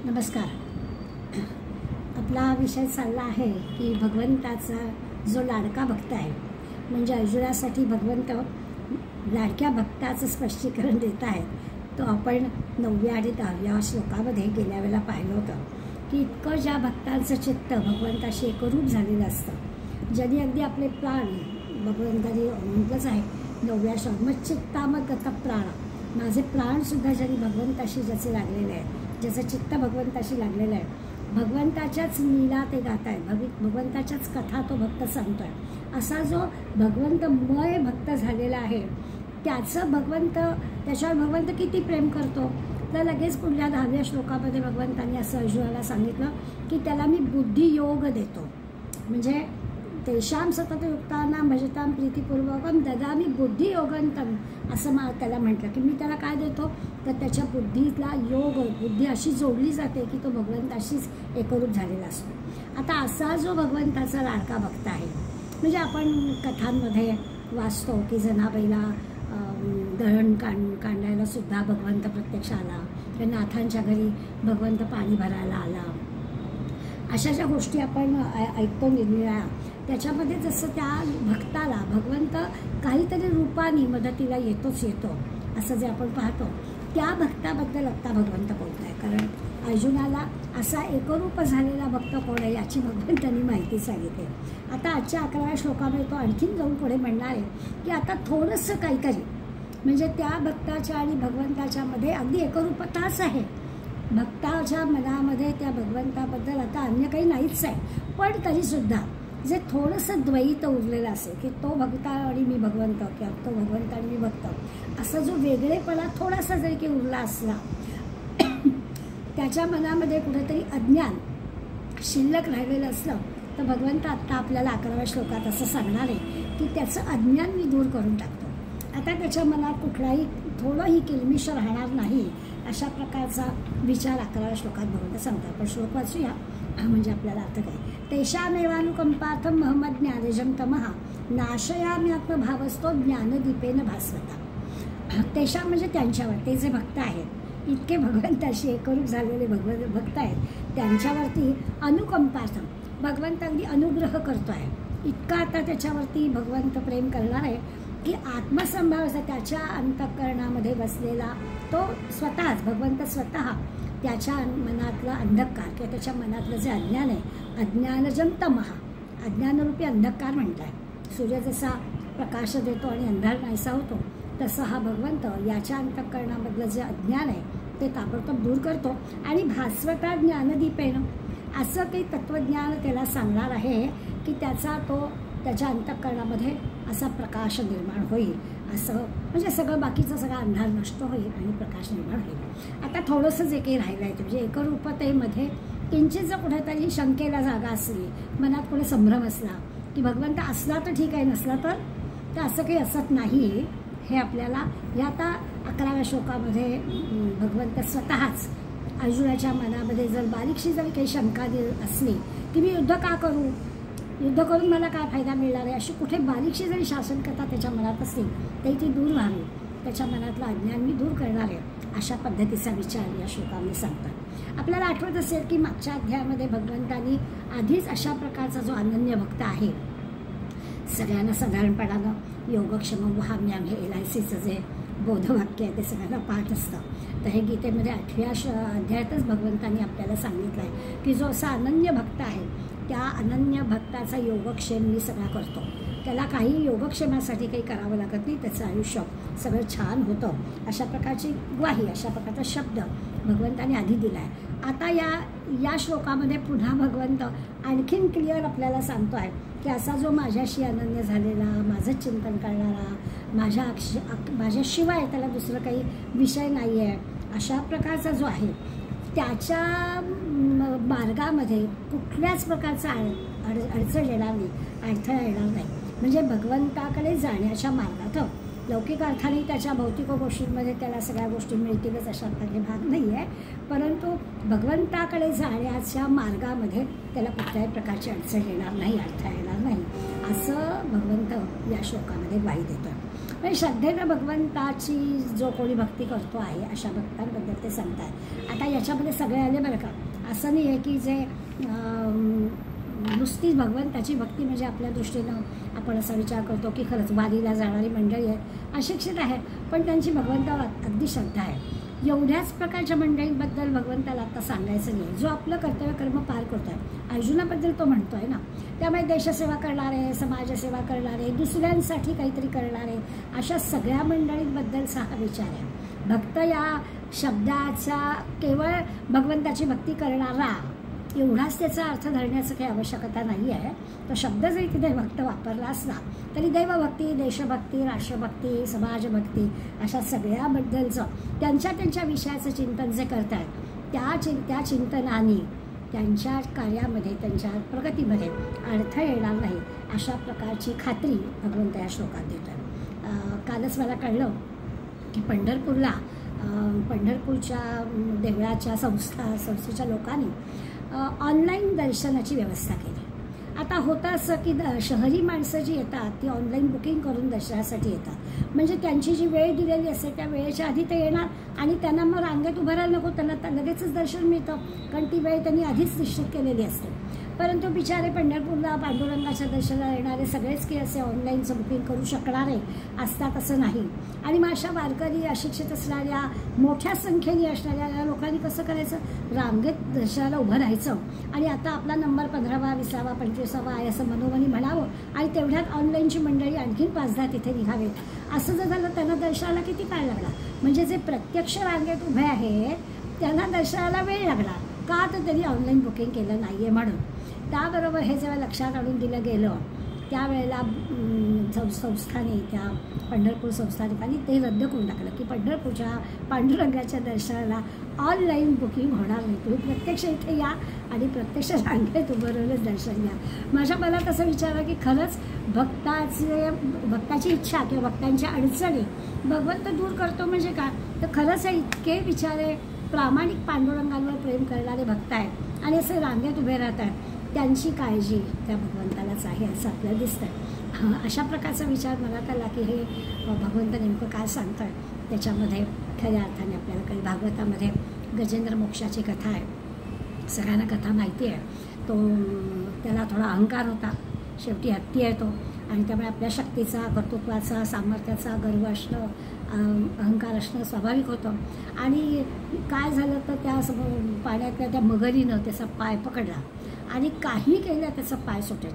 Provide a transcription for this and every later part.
नमस्कार. आपला विषय चालला आहे की भगवंताचा जो लाडका भक्त आहे, म्हणजे अर्जुनासाठी भगवंत लाडक्या भक्ताचं स्पष्टीकरण देत आहेत. तो आपण 9व्या आणि 10व्या श्लोकामध्ये गेल्या वेळेला पाहिलं होतं की इतकं ज्या भक्तांचं चित्त भगवंताशी एकरूप झालेलं असतं, ज्यांनी अगदी आपले प्राण भगवंतानी म्हटलंच आहे 9व्या श्लोक, मग चित्तामगत प्राण, माझे प्राणसुद्धा ज्यांनी भगवंताशी ज्याचे लागलेले आहेत, ज्याचं चित्त भगवंताशी लागलेलं आहे, भगवंताच्याच लीला ते गात आहेत, भगवंताच्याच कथा तो भक्त सांगतो आहे, असा जो भगवंतमय भक्त झालेला आहे त्याचं त्याच्यावर भगवंत किती प्रेम करतो. तर लगेच पुढल्या 10व्या श्लोकामध्ये भगवंतांनी असं अर्जुनाला सांगितलं की त्याला मी बुद्धियोग देतो, म्हणजे तेषां सततयुक्तानां भजतां प्रीतिपूर्वकं ददामि बुद्धियोगंतं, असं त्याला म्हटलं की मी त्याला काय देतो, तर त्याच्या बुद्धीला बुद्धी अशी जोडली जाते की तो भगवंताशीच एकरूप झालेला असतो. आता असा जो भगवंताचा लाडका भक्त आहे, म्हणजे आपण कथांमध्ये वाचतो की जनाबाईला दळण काढायला सुद्धा भगवंत प्रत्यक्ष आला, तर नाथांच्या घरी भगवंत पाणी भरायला आला, अशा ज्या गोष्टी आपण ऐकतो निरनिराळ्या, त्याच्यामध्ये जसं त्या भक्ताला भगवंत काहीतरी रूपाने मदतीला येतोच येतो असं जे आपण पाहतो, त्या भक्ताबद्दल आत्ता भगवंत बोलत आहे. कारण अर्जुनाला असा एकरूप झालेला भक्त कोण आहे याची भगवंतांनी माहिती सांगितली. आता आजच्या 11व्या श्लोकामध्ये तो आणखीन जाऊन पुढे म्हणणार आहे की आता थोडंसं काहीतरी, म्हणजे त्या भक्ताच्या आणि भगवंताच्या मध्ये अगदी एकरूपताच आहे. भक्ताच्या मनामध्ये त्या भगवंताबद्दल आता अन्य काही नाहीच आहे, पण तरीसुद्धा जे थोडंसं द्वैत उरलेलं असेल की तो भक्त आणि मी भगवंत, किंवा तो भगवंत आणि मी भक्त, असा जो वेगळेपणा थोडासा जरी की उरला असला, त्याच्या मनामध्ये कुठेतरी अज्ञान शिल्लक राहिलेलं असलं, तर भगवंत आत्ता आपल्याला 11व्या श्लोकात असं सांगणार आहे की त्याचं अज्ञान मी दूर करून टाकतो. आता त्याच्या मनात कुठलाही थोडंही किलमिश राहणार नाही, अशा प्रकारचा विचार 11व्या श्लोकात भगवंत सांगतात. पण श्लोक वाचूया म्हणजे आपल्याला अर्थ काय. तेषामेवानुकंपार्थं महमद ज्ञानजं तमः नाशयामि आत्मभावस्तो ज्ञानदीपेन भास्वता. तेषा म्हणजे त्यांच्यावर, ते जे भक्त आहेत, इतके भगवंताशी एकरूप झालेले भक्त आहेत, त्यांच्यावरती अनुकंपार्थं भगवंत अगदी अनुग्रह करतो आहे. इतका आता त्याच्यावरती भगवंत प्रेम करणार आहे की आत्मसंभाव असा त्याच्या अंतःकरणामध्ये बसलेला तो स्वतःच भगवंत स्वतः त्याच्या मनातला अंधकार किंवा त्याच्या मनातलं जे अज्ञान आहे, अज्ञानजं तमः, अज्ञानरूपी अंधकार म्हटलं आहे. सूर्य जसा प्रकाश देतो आणि अंधार नाहीसा होतो, तसा हा भगवंत याच्या अंतःकरणामधलं जे अज्ञान आहे ते ताबडतोब दूर करतो आणि भास्वता ज्ञानदीपेन, असं काही तत्त्वज्ञान त्याला सांगणार आहे की त्याच्या अंतःकरणामध्ये असा प्रकाश निर्माण होईल, असं म्हणजे सगळं बाकीचं सगळा अंधार नष्ट होईल आणि प्रकाश निर्माण होईल. आता थोडंसं जे काही राहिलं आहे, म्हणजे एकरूपतेमध्ये किंचित जर कुठेतरी शंकेला जागा असली, मनात कुठे संभ्रम असला की भगवंत असला तर ठीक आहे, नसला तर असं काही असत नाही, हे आपल्याला या आता 11व्या श्लोकामध्ये भगवंत स्वतःच अर्जुनाच्या मनामध्ये जर बारीकशी जरी काही शंका असली की मी युद्ध का करू, युद्ध करून मला काय फायदा मिळणार आहे, अशी कुठे बारीकशी जरी शासनकर्ता त्याच्या मनात असतील तरी ती दूर व्हावी, त्याच्या मनातलं अज्ञान मी दूर करणार आहे, अशा पद्धतीचा विचार या श्लोकामध्ये सांगतात. आपल्याला आठवत असेल की मागच्या अध्यायामध्ये भगवंतांनी आधीच अशा प्रकारचा जो अनन्य भक्त आहे, सगळ्यांना साधारणपणानं योगक्षेमं वहाम्याम हे LICचं जे बोधवाक्य आहे ते सगळ्यांना पाठ असतं, तर हे गीतेमध्ये 8व्या अध्यायातच भगवंतांनी आपल्याला सांगितलं आहे की जो असा अनन्य भक्त आहे, त्या अनन्य भक्ताचा योगक्षेम मी सगळा करतो, त्याला काही योगक्षेमासाठी काही करावं लागत नाही, त्याचं आयुष्य सगळं छान होतं, अशा प्रकारची ग्वाही, अशा प्रकारचा शब्द भगवंताने आधी दिला आहे. आता या श्लोकामध्ये पुन्हा भगवंत आणखीन क्लिअर आपल्याला सांगतो आहे की असा जो माझ्याशी अनन्य झालेला, माझं चिंतन करणारा, माझ्याशिवाय त्याला दुसरं काही विषय नाही आहे, अशा प्रकारचा जो आहे, त्याच्या मार्गामध्ये कुठल्याच प्रकारचा अडचण येणार नाही, अडथळा येणार नाही. म्हणजे भगवंताकडे जाण्याच्या मार्गात लौकिक अर्थाने त्याच्या भौतिक गोष्टींमध्ये त्याला सगळ्या गोष्टी मिळतीलच अशा प्रकारे भाग नाही आहे, परंतु भगवंताकडे जाण्याच्या मार्गामध्ये त्याला कुठल्याही प्रकारची अडचण येणार नाही, अडथळा येणार नाही, असं भगवंत या श्लोकामध्ये ग्वाही देतो. पण श्रद्धेनं भगवंताची जो कोणी भक्ती करतो आहे अशा भक्तांबद्दल ते सांगतात. आता याच्यामध्ये सगळे आले बरं का, असं नाही आहे की जे नुसतीच भगवंताची भक्ती म्हणजे आपल्या दृष्टीनं आपण असा विचार करतो की खरंच वारीला जाणारी मंडळी आहे, अशिक्षित आहे, पण त्यांची भगवंतावर अगदी श्रद्धा आहे. एवढ्याच प्रकारच्या मंडळींबद्दल भगवंताला आता सांगायचं नाही. जो आपलं कर्तव्य कर्म पार करतो आहे, अर्जुनाबद्दल तो म्हणतो आहे ना, त्यामुळे देशसेवा करणारे, समाजसेवा करणारे, दुसऱ्यांसाठी काहीतरी करणारे, अशा सगळ्या मंडळींबद्दलचा हा विचार आहे. भक्त या शब्दाचा केवळ भगवंताची भक्ती करणारा एवढाच त्याचा अर्थ धरण्याचं काही आवश्यकता नाही आहे. तो शब्द जरी तिथे भक्त वापरला असला तरी देवभक्ती, देशभक्ती, राष्ट्रभक्ती, समाजभक्ती अशा सगळ्याबद्दलचं त्यांच्या विषयाचं चिंतन जे करतात त्या चिंतनाने त्यांच्या कार्यामध्ये, त्यांच्या प्रगतीमध्ये अडथळा येणार नाही अशा प्रकारची खात्री भगवंत या श्लोकात देतात. कालच मला कळलं की पंढरपूरच्या देवळाच्या संस्थेच्या लोकांनी ऑनलाईन दर्शनाची व्यवस्था केली. आता होतं असं की शहरी माणसं जी येतात ती ऑनलाईन बुकिंग करून दर्शनासाठी येतात. म्हणजे त्यांची जी वेळ दिलेली असते त्या वेळेच्या आधी ते येणार आणि त्यांना मग रांगेत उभं राहायला नको, त्यांना लगेचच दर्शन मिळतं, कारण ती वेळ त्यांनी आधीच निश्चित केलेली असते. परंतु बिचारे पंढरपूरला पांडुरंगाच्या दर्शनाला येणारे सगळेच की असे ऑनलाईनचं बुकिंग करू शकणारे असतात असं नाही. आणि मग अशा वारकरी, अशिक्षित असणाऱ्या, मोठ्या संख्येने असणाऱ्या लोकांनी कसं करायचं, रांगेत दर्शनाला उभं राहायचं आणि आता आपला नंबर 15वा, 20वा, 25वा आहे असं मनोमनी म्हणावं आणि तेवढ्यात ऑनलाईनची मंडळी आणखीन 5-10 तिथे निघावेत. असं जर झालं त्यांना दर्शनाला किती काळ लागला. म्हणजे जे प्रत्यक्ष रांगेत उभे आहेत त्यांना दर्शनाला वेळ लागला का, तर त्यांनी ऑनलाईन बुकिंग केलं नाही आहे म्हणून. त्याबरोबर हे जेव्हा लक्षात आणून दिलं गेलं त्यावेळेला संस्थाने, त्या पंढरपूर संस्थानिकांनी ते रद्द करून टाकलं की पंढरपूरच्या पांडुरंगाच्या दर्शनाला ऑनलाईन बुकिंग होणार नाही, तुम्ही प्रत्यक्ष इथे या आणि प्रत्यक्ष रांगेत उभं राहूनच दर्शन घ्या. माझ्या मनात असं विचार की खरंच भक्ताची इच्छा किंवा भक्तांच्या अडचणी भगवंत दूर करतो म्हणजे काय, तर खरंच हे इतके बिचारे प्रामाणिक पांडुरंगांवर प्रेम करणारे भक्त आहेत आणि असे रांगेत उभे राहत आहेत, त्यांची काळजी त्या भगवंतालाच आहे असं आपल्याला दिसतं. अशा प्रकारचा विचार मनात आला की हे भगवंत नेमकं काय सांगतं आहे. त्याच्यामध्ये खऱ्या अर्थाने आपल्याला काही भागवतामध्ये गजेंद्र मोक्षाची कथा आहे, सगळ्यांना कथा माहिती आहे. त्याला थोडा अहंकार होता, शेवटी हत्ती आहे तो, आणि त्यामुळे आपल्या शक्तीचा, कर्तृत्वाचा, सामर्थ्याचा गर्व असणं, अहंकार असणं स्वाभाविक होतं. आणि काय झालं तर त्या पाण्यातल्या त्या मगरीनं त्याचा पाय पकडला आणि काही केलं त्याचा पाय सुटेल.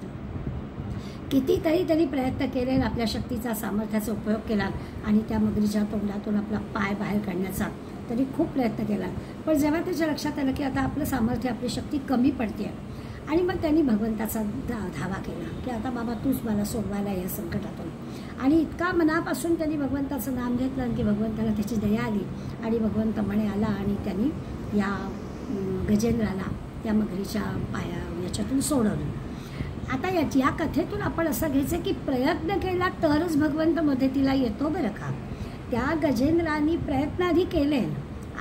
कितीतरी त्यांनी प्रयत्न केले, आपल्या शक्तीचा, सामर्थ्याचा उपयोग केला आणि त्या मगरीच्या तोंडातून आपला पाय बाहेर काढण्याचा त्यांनी खूप प्रयत्न केला. पण जेव्हा त्याच्या लक्षात आलं की आता आपलं सामर्थ्य, आपली शक्ती कमी पडते आणि मग त्यांनी भगवंताचा धावा केला की आता बाबा तूच मला सोडवायला या संकटातून. आणि इतका मनापासून त्यांनी भगवंताचं नाम घेतलं की भगवंताला त्याची दया आली आणि भगवंत म्हणे आला आणि त्यांनी या गजेंद्राला त्या मगरीच्या याच्यातून सोडवलं. आता या कथेतून आपण असं घ्यायचं की प्रयत्न केला तरच भगवंत मदतीला येतो बरं का. त्या गजेंद्राने प्रयत्न आधी केले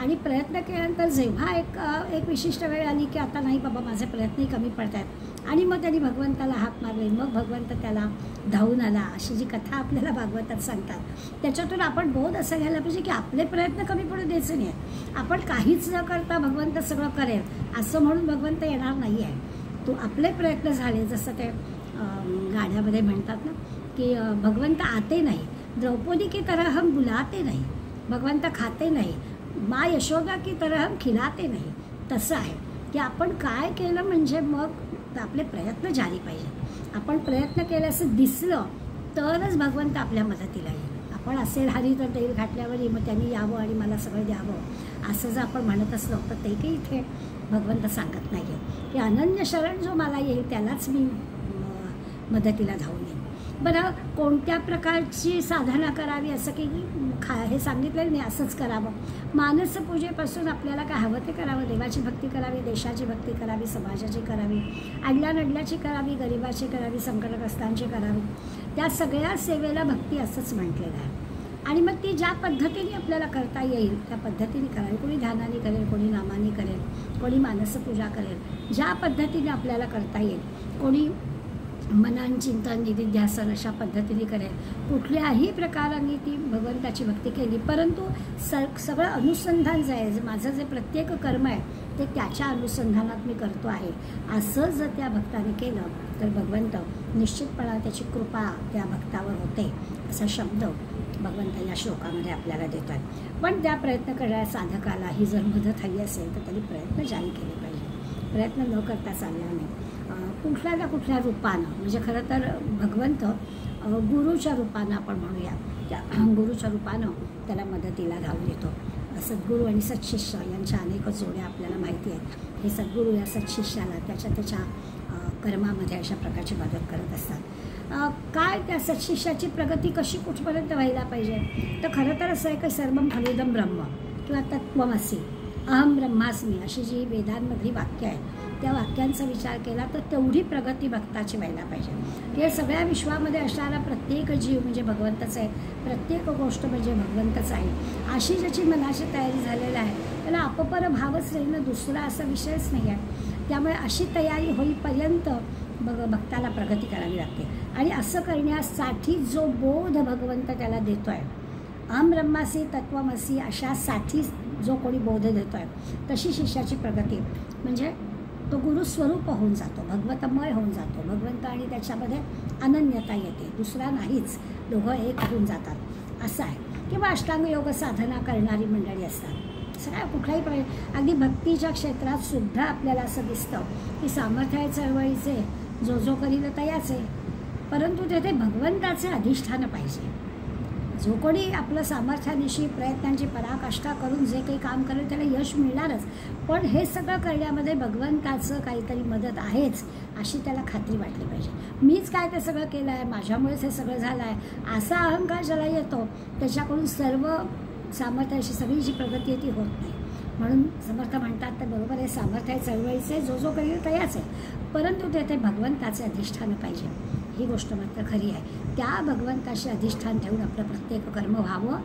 आणि प्रयत्न केल्यानंतर जेव्हा एक विशिष्ट वेळ आली की आता नाही बाबा माझे प्रयत्नही कमी पडत आहेत आणि मग त्यांनी भगवंताला हाक मारले, मग भगवंत त्याला धावून आला, अशी जी कथा आपल्याला भागवतात सांगतात. त्याच्यातून आपण बोध असं घ्यायला पाहिजे की आपले प्रयत्न कमी पडू द्यायचे नाही. आपण काहीच न करता भगवंत सगळं करेल असं म्हणून भगवंत येणार नाही आहे. तो आपले प्रयत्न झाले, जसं ते गाण्यामध्ये म्हणतात ना की भगवंत आते नाही, द्रौपदी की तरह हम बुलाते नाही, भगवंत खाते नाही, माँ यशोदा की तरह हम खिलाते नाही. तसं आहे की आपण काय केलं म्हणजे मग आपले प्रयत्न जारी पाहिजे. आपण प्रयत्न केल्याचं दिसलं तरच भगवंत आपल्या मदतीला येईल. आपण असेल हरी तर तेल घातल्यावर मग त्यांनी यावं आणि मला सगळं द्यावं असं जर आपण म्हणत असलो तर ते काही इथे भगवंत सांगत नाही आहे की अनन्य शरण जो मला येईल त्यालाच मी मदतीला धावून येईन. बरं, कोणत्या प्रकारची साधना करावी असं की हे सांगितलेलं नाही असंच करावं. मानस पूजेपासून आपल्याला काय हवं ते करावं. देवाची भक्ती करावी, देशाची भक्ती करावी, समाजाची करावी, अडल्या नडल्याची करावी, गरिबाची करावी, संकटग्रस्तांची करावी. त्या सगळ्या सेवेला भक्ती असंच म्हटलेलं आहे. आणि मग ती ज्या पद्धतीने आपल्याला करता येईल त्या पद्धतीने करावी. कोणी ध्यानाने करेल, कोणी नामाने करेल, कोणी मानसपूजा करेल, ज्या पद्धतीने आपल्याला करता येईल. कोणी मनन चिंतन निधिध्यासन अशा पद्धतीने करेल, कुठल्याही प्रकाराने ती भगवंताची भक्ती केली, परंतु सगळं अनुसंधान जे आहे, माझं जे प्रत्येक कर्म आहे ते त्याच्या अनुसंधानात मी करतो आहे, असं जर त्या भक्ताने केलं तर भगवंत निश्चितपणे त्याची कृपा त्या भक्तावर होते, असा शब्द भगवंत या श्लोकामध्ये आपल्याला देतात. पण त्या प्रयत्न करणाऱ्या साधकाला ही जर मदत हवी असेल तर त्यांनी प्रयत्न जारी केले पाहिजे. प्रयत्न न करता चालणार नाही. कुठल्या ना कुठल्या रूपानं, म्हणजे खरं तर भगवंत गुरुच्या रूपानं आपण म्हणूया, त्या गुरुच्या रूपानं त्याला मदतीला धावून येतो. सद्गुरू आणि सत्शिष्य यांच्या अनेक जोड्या आपल्याला माहिती आहेत. हे सद्गुरू या सत्शिष्याला त्याच्या कर्मामध्ये अशा प्रकारची मदत करत असतात. काय त्या सत्शिष्याची प्रगती कशी कुठपर्यंत व्हायला पाहिजे, तर खरं तर असं आहे की सर्वं खलुदं ब्रह्म किंवा तत्त्वमसि अहम ब्रह्मास्मी अशी जी वेदांमधली वाक्य आहेत, त्या वाक्यांचा विचार केला तर तेवढी प्रगती भक्ताची व्हायला पाहिजे. या सगळ्या विश्वामध्ये असणारा प्रत्येक जीव म्हणजे भगवंतच आहे, प्रत्येक गोष्ट म्हणजे भगवंतच आहे, अशी ज्याची मनाची तयारी झालेली आहे त्याला अपपर भावच राहील, दुसरा असा विषयच नाही आहे. त्यामुळे अशी तयारी होईपर्यंत भक्ताला प्रगती करावी लागते. आणि असं करण्यासाठी जो बोध भगवंत त्याला देतो आहे, अहम ब्रह्मासी तत्त्वमसी अशासाठी जो कोणी बोध देतो आहे, तशी शिष्याची प्रगती म्हणजे तो गुरुस्वरूप होऊन जातो, भगवतमय होऊन जातो. भगवंत आणि त्याच्यामध्ये अनन्यता येते, दुसरा नाहीच, दोघं एक होऊन जातात असं आहे. किंवा अष्टांग योग साधना करणारी मंडळी असतात, सगळ्या कुठल्याही अगदी भक्तीच्या क्षेत्रात सुद्धा आपल्याला असं दिसतं की सामर्थ्य चळवळीचे जो करील तयाच आहे, परंतु तेथे भगवंताचे अधिष्ठान पाहिजे. जो कोणी आपलं सामर्थ्यानिशी प्रयत्नांची पराकाष्ठा करून जे काही काम करेल त्याला यश मिळणारच, पण हे सगळं करण्यामध्ये भगवंताचं काहीतरी मदत आहेच अशी त्याला खात्री वाटली पाहिजे. मीच काय ते सगळं केलं आहे, माझ्यामुळेच हे सगळं झालं आहे असा अहंकार ज्याला येतो त्याच्याकडून सर्व सामर्थ्याशी सगळी जी प्रगती आहे ती होत नाही. म्हणून समर्थ म्हणतात ते बरोबर आहे, सामर्थ्य चळवळीचे जो करेल तयाच आहे, परंतु तेथे भगवंताचे अधिष्ठान पाहिजे. ही गोष्ट मात्र खरी आहे. त्या भगवंताशी अधिष्ठान ठेवून आपलं प्रत्येक कर्म व्हावं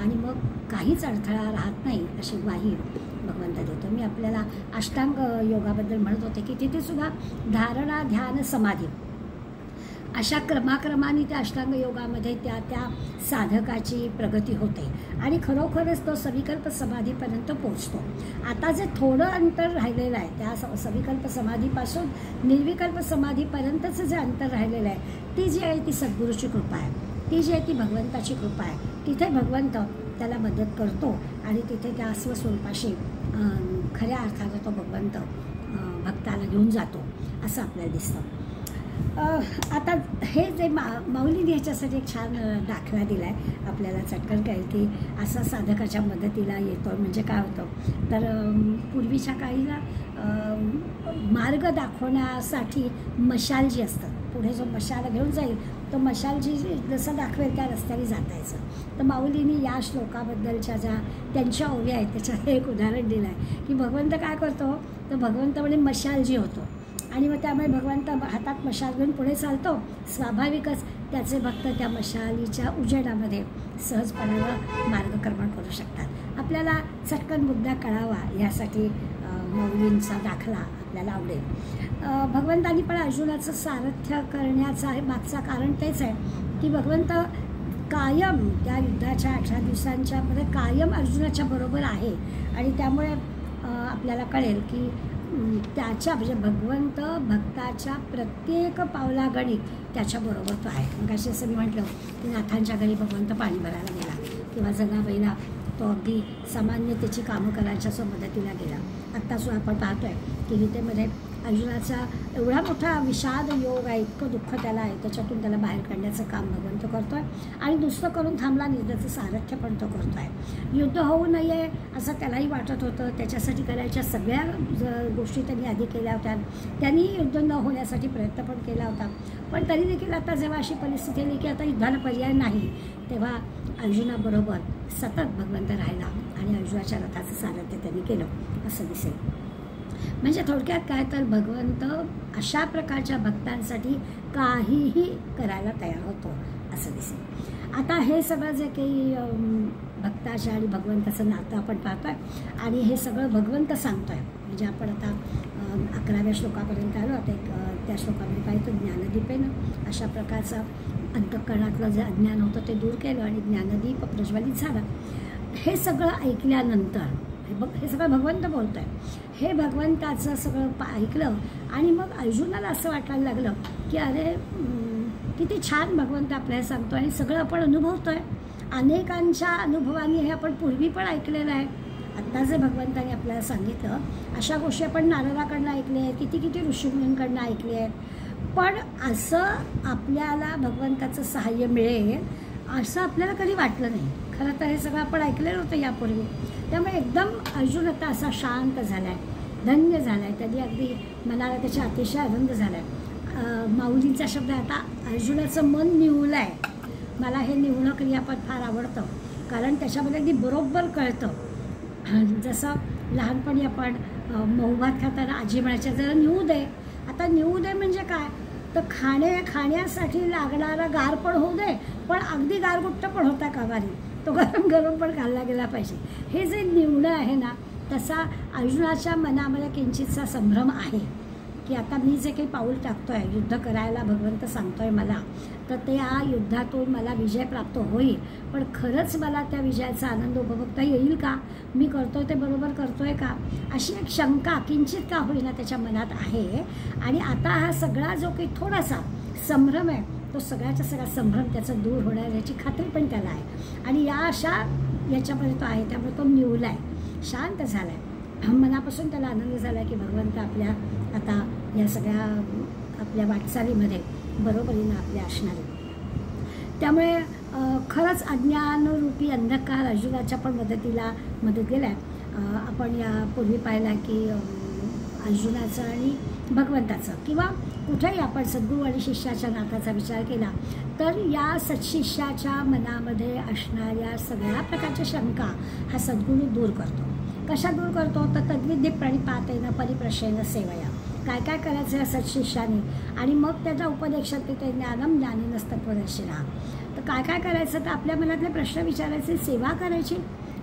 आणि मग काहीच अडथळा राहत नाही अशी ग्वाही भगवंत देतो. मी आपल्याला अष्टांग योगाबद्दल म्हणत होते की तिथे सुद्धा धारणा ध्यान समाधी अशा क्रमाक्रमाने त्या अष्टांग योगामध्ये त्या साधकाची प्रगती होते आणि खरोखरच तो सविकल्प समाधीपर्यंत पोचतो. आता जे थोडं अंतर राहिलेलं आहे त्या सविकल्प समाधीपासून निर्विकल्प समाधीपर्यंतचं जे अंतर राहिलेलं आहे ती जी आहे ती सद्गुरूची कृपा आहे, ती जी आहे ती भगवंताची कृपा आहे. तिथे भगवंत त्याला मदत करतो आणि तिथे त्या स्वस्वरूपाशी खऱ्या अर्थानं तो भगवंत भक्ताला घेऊन जातो असं आपल्याला दिसतं. आता हे जे माऊलीने ह्याच्यासाठी एक छान दाखला दिला आहे आपल्याला चटकन कळेल की असा साधकाच्या मदतीला येतो म्हणजे काय होतं. तर पूर्वीच्या काळीला मार्ग दाखवण्यासाठी मशाल जी असतात, पुढे जो मशाल घेऊन जाईल तो मशाल जी जसं दाखवेल त्या रस्त्याने जाता यायचं. तर माऊलींनी या श्लोकाबद्दलच्या ज्या त्यांच्या ओव्या आहेत त्याच्यात एक उदाहरण दिलं आहे की भगवंत काय करतो, तर भगवंत म्हणजे मशाल जी होतो आणि मग त्यामुळे भगवंत हातात मशाल घेऊन पुढे चालतो. स्वाभाविकच त्याचे भक्त त्या मशालीच्या उजेडामध्ये सहजपणानं मार्गक्रमण करू शकतात. आपल्याला चटकन मुद्दा कळावा यासाठी माऊलींचा दाखला आपल्याला आवडेल. भगवंतानी पण अर्जुनाचं सारथ्य करण्याचा मागचं कारण तेच आहे की भगवंत कायम त्या युद्धाच्या 18 दिवसांच्यामध्ये कायम अर्जुनाच्या बरोबर आहे आणि त्यामुळे आपल्याला कळेल की त्याच्या म्हणजे भगवंत भक्ताच्या प्रत्येक पावलागणिक त्याच्याबरोबर तो आहे. मग असं मी म्हटलं की नाथांच्या घरी भगवंत पाणी भरायला गेला किंवा जनाबाईला तो अगदी सामान्य त्याची कामं करायच्या मदतीला गेला. आत्तासुद्धा आपण पाहतो आहे की गीतेमध्ये अर्जुनाचा एवढा मोठा विषाद योग आहे, इतकं दुःख त्याला आहे, त्याच्यातून त्याला बाहेर काढण्याचं काम भगवंत करतो आहे आणि दुसरं करून थांबला नाही, त्याचं सारथ्य पण तो करतो आहे. युद्ध होऊ नये असं त्यालाही वाटत होतं, त्याच्यासाठी करायच्या सगळ्या गोष्टी त्यांनी आधी केल्या होत्या, त्यांनी युद्ध न होण्यासाठी प्रयत्न पण केला होता. पण तरी देखील आता जेव्हा अशी परिस्थिती आली की आता युद्धाला पर्याय नाही, तेव्हा अर्जुनाबरोबर सतत भगवंत राहिला आणि अर्जुनाच्या रथाचं सारथ्य त्यांनी केलं असं दिसेल. म्हणजे थोडक्यात काय तर भगवंत अशा प्रकारच्या भक्तांसाठी काहीही करायला तयार होतो असं दिसेल. आता हे सगळं जे काही भक्ताच्या आणि भगवंताचं नातं आपण पाहतोय आणि हे सगळं भगवंत सांगतोय. म्हणजे आपण आता 11व्या श्लोकापर्यंत आलो. आता त्या श्लोकामध्ये पाहिजे ज्ञानदीपेनं अशा प्रकारचं अंतःकरणातलं जे अज्ञान होतं ते दूर केलं आणि ज्ञानदीप प्रज्वलित झालं. हे सगळं ऐकल्यानंतर हे सगळं भगवंत बोलतो आहे. हे भगवंताचं सगळं ऐकलं आणि मग अर्जुनाला असं वाटायला लागलं की अरे किती छान भगवंत आपल्याला सांगतो आणि सगळं आपण अनुभवतो आहे. अनेकांच्या अनुभवाने हे आपण पूर्वी पण ऐकलेलं आहे. आत्ता जे भगवंताने आपल्याला सांगितलं अशा गोष्टी आपण नारदाकडनं ऐकल्या आहेत, किती किती ऋषीमुनींकडनं ऐकले आहेत. पण असं आपल्याला भगवंताचं सहाय्य मिळेल असं आपल्याला कधी वाटलं नाही. खरं तर हे सगळं आपण ऐकलेलं होतं यापूर्वी. त्यामुळे एकदम अर्जुन आता असा शांत झाला आहे, धन्य झाला आहे. त्याने अगदी मनाला त्याचा अतिशय आनंद झाला आहे. माऊलींचा शब्द आता अर्जुनाचं मन निवलं आहे. मला हे निवणं क्रियापद फार आवडतं कारण त्याच्यामध्ये अगदी बरोबर कळतं. जसं लहानपणी आपण मऊभात खाताना आजी म्हणायच्या जरा निवू दे. आता निवू दे म्हणजे काय तर खाण्यासाठी लागणारा गार पण होऊ दे, पण अगदी गारगुट्ट पण होता कामा नये. तो गरम गरम पण खाल्ला गेला पाहिजे. हे जे निवणं आहे ना तसा अर्जुनाच्या मनामध्ये किंचितसा संभ्रम आहे की आता मी जे काही पाऊल टाकतो आहे युद्ध करायला भगवंत सांगतो आहे मला, तर त्या युद्धातून मला विजय प्राप्त होईल. पण खरंच मला त्या विजयाचा आनंद उपभोगता येईल का? मी करतोय ते बरोबर करतोय का? अशी एक शंका किंचित का होईना त्याच्या मनात आहे. आणि आता हा सगळा जो काही थोडासा संभ्रम आहे तो सगळ्याचा सगळा संभ्रम त्याचा दूर होणार याची खात्री पण त्याला आहे. आणि याच्यामध्ये तो आहे. त्यामुळे तो निवला आहे, शांत झाला आहे. मनापासून त्याला आनंद झाला की भगवंत आपल्या आता या सगळ्या आपल्या वाटचालीमध्ये बरोबरीनं आपल्या असणार आहे. त्यामुळे खरंच अज्ञानरूपी अंधकार अर्जुनाच्या पण मदत गेला आहे. आपण यापूर्वी पाहिला की अर्जुनाचं आणि भगवंताचं किंवा कुठेही आपण सद्गुरू आणि शिष्याच्या नात्याचा विचार केला तर या सत्शिष्याच्या मनामध्ये असणाऱ्या सगळ्या प्रकारच्या शंका हा सद्गुरू दूर करतो. कशा दूर करतो तर तद्विद्य प्रणिपातेन परिप्रश्नेन सेवया. काय काय करायचं या सत्शिष्याने आणि मग त्याचा उपदेश ते ज्ञानम ज्ञानिनस्तत्वदर्शिना. तर काय काय करायचं तर आपल्या मनातले प्रश्न विचारायचे, सेवा करायची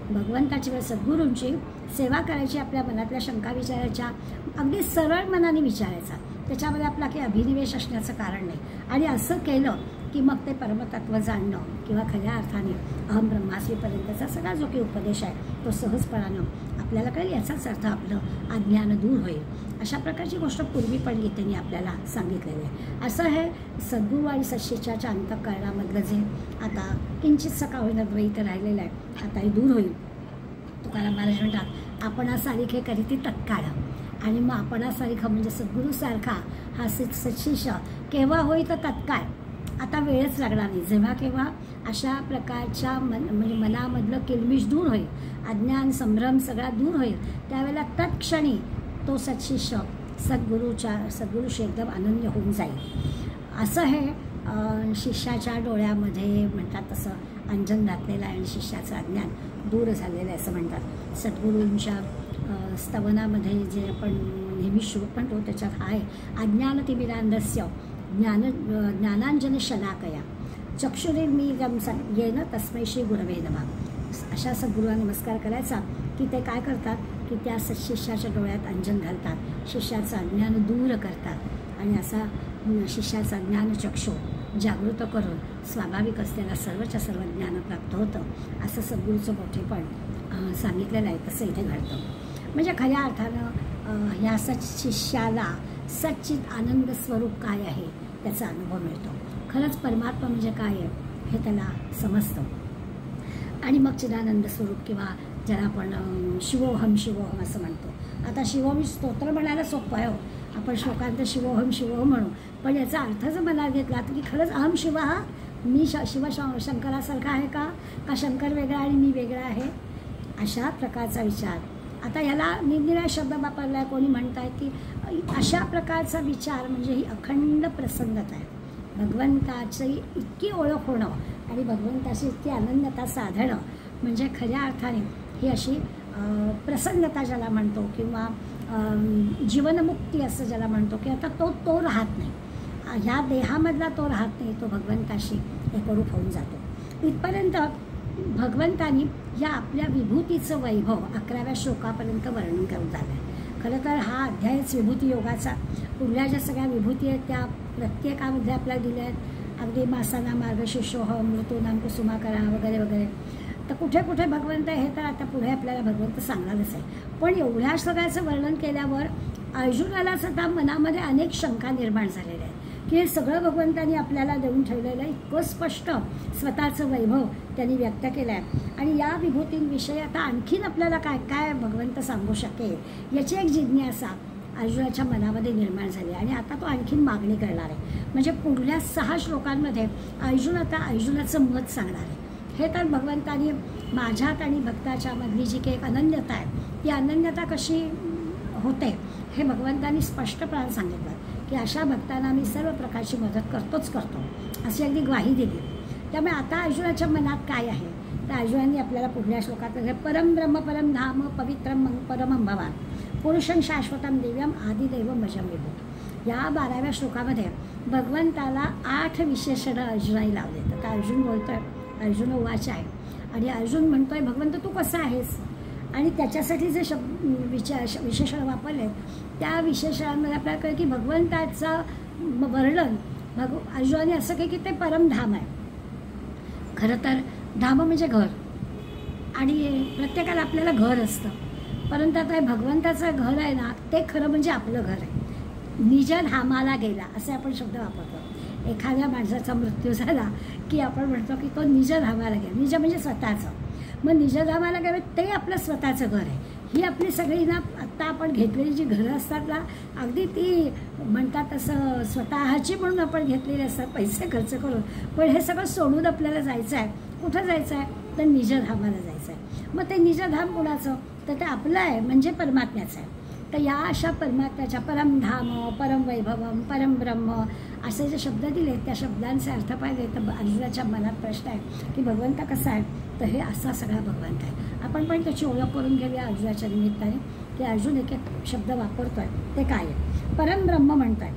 भगवंताची व सद्गुरूंची सेवा करायची, आपल्या मनातल्या शंका विचारायच्या, अगदी सरळ मनाने विचारायचा. त्याच्यामध्ये आपला काही अभिनिवेश असण्याचं कारण नाही. आणि असं केलं की मग ते परमतत्व जाणणं किंवा खऱ्या अर्थाने अहम ब्रह्मास्मीपर्यंतचा सगळा जो काही उपदेश आहे तो सहजपणानं आपल्याला कळेल. याचाच अर्थ आपलं अज्ञान दूर होईल. अशा प्रकारची गोष्ट पूर्वी पण गीतेने आपल्याला सांगितलेली आहे. असं हे सद्गुरू आणि सत्शिष्याच्या अंतःकरणामधलं जे आता किंचित सका होईना द्वैत राहिलेलं आहे आता हे दूर होईल. तुकाराम महाराज म्हणतात आपणासारिखे करीती तत्काळ. आणि मग आपणासारिखा म्हणजे सद्गुरूसारखा हा सत्शिष्य केव्हा होईल तर तत्काळ. आता वेळच लागणार नाही. जेव्हा केव्हा अशा प्रकारच्या म्हणजे मनामधलं किलमिश दूर होईल, अज्ञान संभ्रम सगळा दूर होईल, त्यावेळेला तत्क्षणी तो सत्शिष्य सद्गुरूशी एकदम अनन्य होऊन जाईल. असं हे शिष्याच्या डोळ्यामध्ये म्हणतात तसं अंजन घातलेलं आहे आणि शिष्याचं अज्ञान दूर झालेलं आहे असं म्हणतात. सद्गुरूंच्या स्तवनामध्ये जे आपण नेहमी श्लोक म्हणतो त्याच्यात हा आहे अज्ञानतिमिरांधस्य ज्ञानांजन शलाकया चक्षुर्मीलम येन तस्मै श्री गुरवे नमः. अशा सद्गुरूंना नमस्कार करायचा की ते काय करतात की त्या सत्शिष्याच्या डोळ्यात अंजन घालतात, शिष्याचं अज्ञान दूर करतात आणि असा शिष्याचा ज्ञानचक्षु जागृत करून स्वाभाविक असलेला सर्वच्या सर्व ज्ञान प्राप्त होतं. असं सद्गुरूचं मोठेपण सांगितलेलं आहे. तसं इथे घडतं. म्हणजे खऱ्या अर्थानं ह्या सत्शिष्याला सच्चित आनंद स्वरूप काय आहे त्याचा अनुभव मिळतो. खरंच परमात्मा म्हणजे काय आहे हे त्याला समजतं. आणि मग चिदानंद स्वरूप किंवा ज्याला आपण शिवोहम शिवोहम असं म्हणतो. आता शिवोहम स्तोत्र म्हणायला सोपं आहे हो. आपण श्लोकांत शिवोहम शिवोहम म्हणू, पण याचा अर्थ जर मनात घेतला तर की खरंच अहम शिव हा मी शंकरासारखा आहे का शंकर वेगळा आणि मी वेगळा आहे, अशा प्रकारचा विचार. आता ह्याला निरनिराळे शब्द वापरला आहे. कोणी म्हणत आहे की अशा प्रकारचा विचार म्हणजे ही अखंड प्रसन्नता आहे. भगवंताची इतकी ओळख होणं आणि भगवंताची इतकी आनंदता साधणं म्हणजे खऱ्या अर्थाने ही अशी प्रसन्नता ज्याला म्हणतो किंवा जीवनमुक्ती असं ज्याला म्हणतो की आता तो राहत नाही, ह्या देहामधला तो राहत नाही, तो भगवंताशी एकरूप होऊन जातो. इथपर्यंत भगवंतानी या आपल्या विभूतीचं वैभव 11व्या श्लोकापर्यंत वर्णन करून झालं आहे. खरं तर हा अध्यायच विभूती योगाचा. पुढल्या ज्या सगळ्या विभूती आहेत त्या प्रत्येकामध्ये आपल्याला दिल्या आहेत. अगदी मासाना मार्गशीर्षोह मृत्यूनाम कुसुमाकरा वगैरे वगैरे. तर कुठे कुठे भगवंत हे तर आता पुढे आपल्याला भगवंत सांगणारच आहे. पण एवढ्या सगळ्याचं वर्णन केल्यावर अर्जुनाला सुद्धा मनामध्ये अनेक शंका निर्माण झालेल्या आहेत की हे सगळं भगवंतांनी आपल्याला देऊन ठेवलेलं आहे. इतकं स्पष्ट स्वतःचं वैभव त्यांनी व्यक्त केलं आहे आणि या विभूतींविषयी आता आणखीन आपल्याला काय काय भगवंत सांगू शकेल याची एक जिज्ञासा अर्जुनाच्या मनामध्ये निर्माण झाली आणि आता तो आणखीन मागणी करणार आहे. म्हणजे पुढल्या 6 श्लोकांमध्ये अर्जुन आता अर्जुनाचं मत सांगणार आहे. हे तर भगवंतांनी माझ्यात आणि भक्ताच्या मधली जी काही एक अनन्यता आहे ती अनन्यता कशी होते हे भगवंतांनी स्पष्टपणे सांगितलं की अशा भक्तांना मी सर्व प्रकारची मदत करतोच करतो अशी अगदी ग्वाही दिली. त्यामुळे आता अर्जुनाच्या मनात काय आहे तर अर्जुनांनी आपल्याला पुढल्या श्लोकात परम ब्रह्म परम धाम पवित्रम परमं भवान पुरुषं शाश्वतम दिव्यम आदिदैवम भजं विभू. या 12व्या श्लोकामध्ये भगवंताला 8 विशेषणं अर्जुनाने लावले. तर अर्जुन बोलतोय, अर्जुन उवाच आहे आणि अर्जुन म्हणतोय भगवंत तू कसा आहेस आणि त्याच्यासाठी जे विशेषण वापरले त्या विशेषणांमध्ये आपल्याला कळलं की भगवंताचं वर्णन अर्जुनाने असं काही की ते परमधाम आहे. खरं तर धाम म्हणजे घर आणि प्रत्येकाला आपल्याला घर असतं, परंतु आता भगवंताचं घर आहे ना ते खरं म्हणजे आपलं घर आहे. निज धामाला गेला असे आपण शब्द वापरतो. एखाद्या माणसाचा मृत्यू झाला की आपण म्हणतो की तो निज धामाला गेला. निज म्हणजे स्वतःचं. मग निजधामाला गेलं ते आपलं स्वतःचं घर आहे. ही आपली सगळी ना आत्ता आपण घेतलेली जी घरं असतात ना अगदी ती म्हणतात तसं स्वतःची म्हणून आपण घेतलेली असतात पैसे खर्च करून. पण हे सगळं सोडून आपल्याला जायचं आहे. कुठं जायचं आहे तर निजधामाला जायचं आहे. मग ते निजधाम कोणाचं तर ते आपलं आहे म्हणजे परमात्म्याचं आहे. तर या अशा परमात्म्याच्या परमधाम परमवैभवम परमब्रह्म असे जे शब्द दिले त्या शब्दांचे अर्थ पाहिले तर अर्जुनाच्या मनात प्रश्न आहे की भगवंत कसा आहे तर हे असा सगळा भगवंत आहे. आपण पण त्याची ओळख करून घेऊया अर्जुनाच्या निमित्ताने की अर्जुन एक एक शब्द वापरतोय ते काय आहे. परमब्रह्म म्हणताय.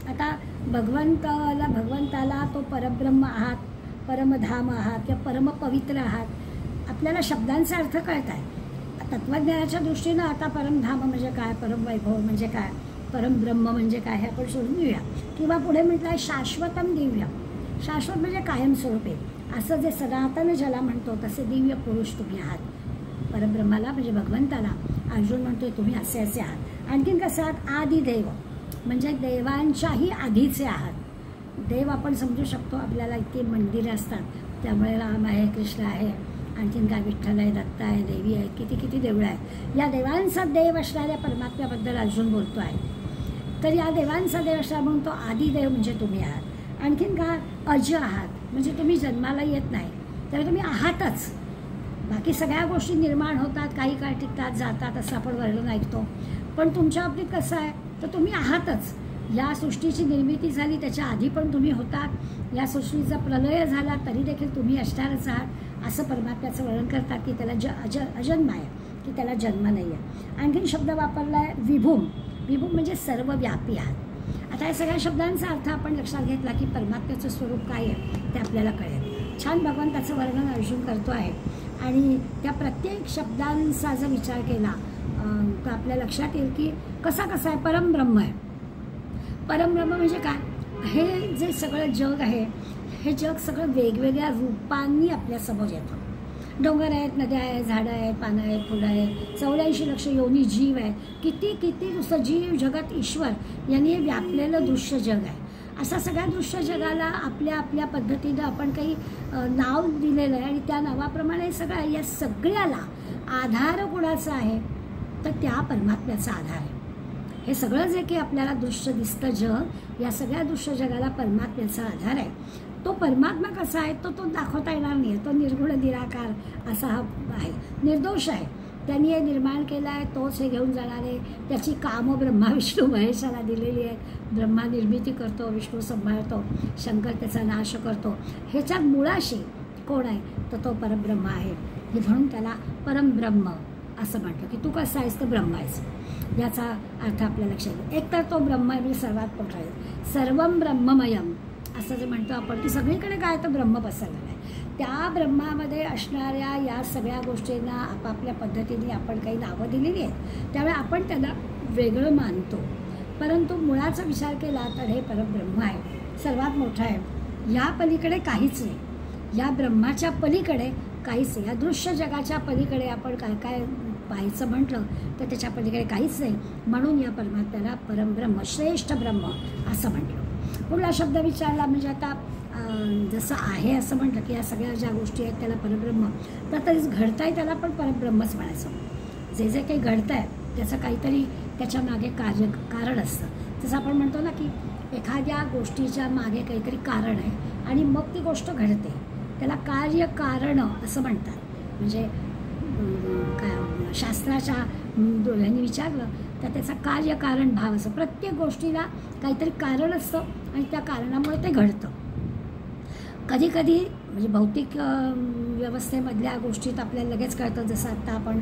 आता भगवंताला तो परब्रह्म आहात, परमधाम आहात किंवा परमपवित्र आहात आपल्याला शब्दांचा अर्थ कळत आहे. तत्त्वज्ञानाच्या दृष्टीनं आता परमधाम म्हणजे काय, परमवैभव म्हणजे काय, परमब्रह्म म्हणजे काय हे आपण शोधून घेऊया. किंवा पुढे म्हटलं आहे शाश्वतम दिव्य. शाश्वत म्हणजे कायमस्वरूपी असं जे सनातन ज्याला म्हणतो तसे दिव्य पुरुष तुम्ही आहात. परब्रह्माला म्हणजे भगवंताला अर्जुन म्हणतोय तुम्ही असे असे आहात. आणखीन कसं आहात आदिदेव म्हणजे देवांच्याही आधीचे आहात. देव आपण समजू शकतो आपल्याला इतकी मंदिरं असतात त्यामुळे राम आहे, कृष्ण आहे, आणखीन काय विठ्ठल आहे, दत्त आहे, देवी आहेत, किती किती देवळं आहेत. या देवांचा देव असणाऱ्या परमात्म्याबद्दल अर्जुन बोलतो आहे. तर या देवांचा देव असणार म्हणून तो आदिदेव म्हणजे तुम्ही आहात. आणखीन काय अज आहात म्हणजे तुम्ही जन्माला येत नाही तर तुम्ही आहातच. बाकी सगळ्या गोष्टी निर्माण होतात, काही काळ टिकतात जातात असं आपण वर्णन ऐकतो. पण तुमच्या बाबतीत कसं आहे तर तुम्ही आहातच. या सृष्टीची निर्मिती झाली त्याच्या आधी पण तुम्ही होतात. या सृष्टीचा प्रलय झाला तरी देखील तुम्ही असणारच आहात असं परमात्म्याचं वर्णन करतात की त्याला अजन्म आहे की त्याला जन्म नाही आहे. आणखीन शब्द वापरला आहे विभूम. विभूम म्हणजे सर्वव्यापी आहात. आता या सगळ्या शब्दांचा अर्थ आपण लक्षात घेतला की परमात्म्याचं स्वरूप काय आहे ते आपल्याला कळेल. छान भगवंताचं वर्णन अर्जुन करतो आहे आणि त्या प्रत्येक शब्दांचा जर विचार केला तर आपल्या लक्षात येईल की कसा आहे परमब्रह्म आहे. परमब्रह्म म्हणजे काय, हे जे सगळं जग आहे हे जग सगळं वेगवेगळ्या रूपांनी आपल्यासमोर येतं. डोंगर आहेत, नद्या आहेत, झाडं आहेत, पानं आहेत, फुलं आहेत, 84 लक्ष योनी जीव आहे, किती किती सजीव जगत ईश्वर यांनी हे व्यापलेलं दृश्य जग आहे. असा सगळ्या दृश्य जगाला आपल्या आपल्या पद्धतीनं आपण काही नाव दिलेलं आहे आणि त्या नावाप्रमाणे सगळं या सगळ्याला आधार कोणाचा आहे तर त्या परमात्म्याचा आधार आहे. हे सगळं जे काही आपल्याला दृश्य दिसतं जग या सगळ्या दृश्य जगाला परमात्म्याचा आधार आहे. तो परमात्मा कसा आहे तो दाखवता येणार नाही. तो निर्गुण निराकार असा हा आहे, निर्दोष आहे. त्यांनी हे निर्माण केलं आहे, तोच हे घेऊन जाणार आहे. त्याची कामं ब्रह्मा विष्णू महेशाला दिलेली आहेत. ब्रह्मा निर्मिती करतो, विष्णू सांभाळतो, शंकर त्याचा नाश करतो. ह्याच्यात मुळाशी कोण आहे तर तो परब्रह्म आहे. हे म्हणून त्याला परमब्रह्म असं म्हणतो की तू कसं आहेस तर ब्रह्म आहेस. याचा अर्थ आपल्या लक्षात येईल. एक तर तो ब्रह्म आहे म्हणजे सर्वात मोठा आहे. सर्वम ब्रह्ममयम असं जे म्हणतो आपण की सगळीकडे काय तर ब्रह्म पसरलेलं आहे. त्या ब्रह्मामध्ये असणाऱ्या या सगळ्या गोष्टींना आपापल्या पद्धतीने आपण काही नावं दिलेली आहेत, त्यामुळे आपण त्याला वेगळं मानतो. परंतु मुळाचा विचार केला तर हे परब्रह्म आहे, सर्वात मोठं आहे. या पलीकडे काहीच नाही, या ब्रह्माच्या पलीकडे काहीच नाही. या दृश्य जगाच्या पलीकडे आपण काय काय पाहायचं म्हटलं तर त्याच्या पलीकडे काहीच नाही. म्हणून या परमात्म्याला परमब्रह्म, श्रेष्ठ ब्रह्म असं म्हटलं. पुढला शब्द विचारला म्हणजे आता जसं आहे असं म्हटलं की या सगळ्या ज्या गोष्टी आहेत त्याला परब्रह्म, तर तरीच घडताय त्याला पण परब्रह्मच म्हणायचं. जे जे काही घडतं आहे त्याचं काहीतरी त्याच्या मागे कारण असतं. जसं आपण म्हणतो ना की एखाद्या गोष्टीच्या मागे काहीतरी कारण आहे आणि मग ती गोष्ट घडते, त्याला कार्यकारण असं म्हणतात. म्हणजे काय शास्त्राच्या ह्यांनी विचारलं तर त्याचा कार्यकारण भाव असं. प्रत्येक गोष्टीला काहीतरी कारण असतं आणि त्या कारणामुळे ते घडतं. कधी कधी म्हणजे भौतिक व्यवस्थेमधल्या गोष्टीत आपल्याला लगेच कळतं. जसं आत्ता आपण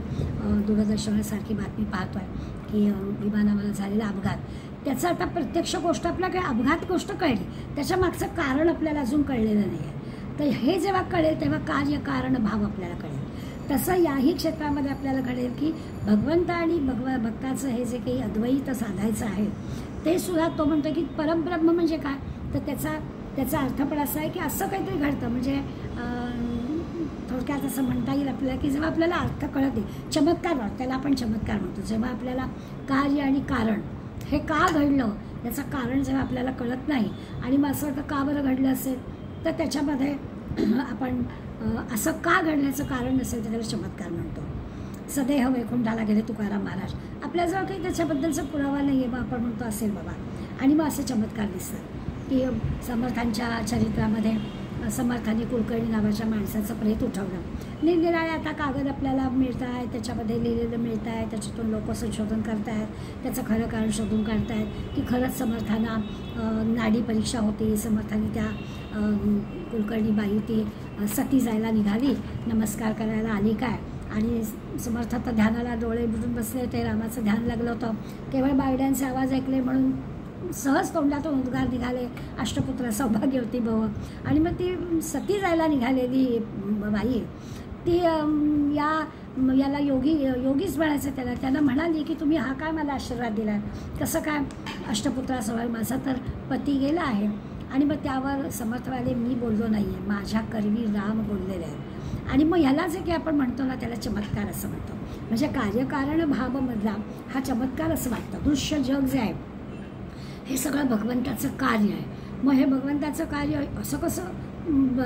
दूरदर्शनासारखी बातमी पाहतो आहे की विमानावर झालेला अपघात, त्याचं आता प्रत्यक्ष गोष्ट आपल्याला अपघात गोष्ट कळली, त्याच्या मागचं कारण आपल्याला अजून कळलेलं नाही आहे. तर हे जेव्हा कळेल तेव्हा कार्यकारण भाव आपल्याला कळेल. तसं याही क्षेत्रामध्ये आपल्याला कळेल की भगवंत आणि भक्ताचं हे जे काही अद्वैत साधायचं आहे ते सुद्धा तो म्हणतो की परमब्रह्म म्हणजे काय, तर त्याचा अर्थ पण असा आहे की असं काहीतरी घडतं. म्हणजे थोडक्यात असं म्हणता येईल आपल्याला की जेव्हा आपल्याला अर्थ कळत नाही, चमत्कार म्हणतो त्याला आपण, चमत्कार म्हणतो. जेव्हा आपल्याला कार्य आणि कारण हे का घडलं याचं कारण जेव्हा आपल्याला कळत नाही आणि मग असं तर का बरं घडलं असेल तर त्याच्यामध्ये आपण असं का घडण्याचं कारण नसेल तर त्याला चमत्कार म्हणतो. सदैव वैकुंठाला गेले तुकाराम महाराज, आपल्याजवळ काही त्याच्याबद्दलचा पुरावा नाही आहे, मग आपण म्हणतो असेल बाबा. आणि मग असे चमत्कार दिसतात की समर्थांच्या चरित्रामध्ये समर्थांनी कुलकर्णी नावाच्या माणसाचं प्रेत उठवलं. निरनिराळे आता कागद आपल्याला मिळत आहेत, त्याच्यामध्ये लिहिलेलं मिळत आहे, त्याच्यातून लोक संशोधन करत आहेत, त्याचं खरं कारण शोधून काढत आहेत की खरंच समर्थांना नाडी परीक्षा होती, समर्थांनी त्या कुलकर्णी बाई ती सती जायला निघाली, नमस्कार करायला आली काय, आणि समर्थ तर ध्यानाला डोळे बुडून बसले होते, रामाचं ध्यान लागलं होतं, केवळ बायड्यांचे आवाज ऐकले म्हणून सहज तोंडातून उद्गार निघाले, अष्टपुत्र सौभाग्यवती भव. आणि मग ती सती जायला निघालेली बाई ती याला योगीच म्हणायचं त्याला म्हणाली की तुम्ही हा काय मला आशीर्वाद दिला, कसं काय अष्टपुत्रासह, माझा तर पती गेला आहे. आणि मग त्यावर समर्थवाले मी बोललो नाही आहे, माझ्या करवी राम बोललेले आहेत. आणि मग ह्याला जे की आपण म्हणतो ना त्याला चमत्कार असं म्हणतो. म्हणजे कार्यकारण भावमधला हा चमत्कार असं वाटतं. दृश्य जग जे आहे हे सगळं भगवंताचं कार्य आहे. मग हे भगवंताचं कार्य असं कसं,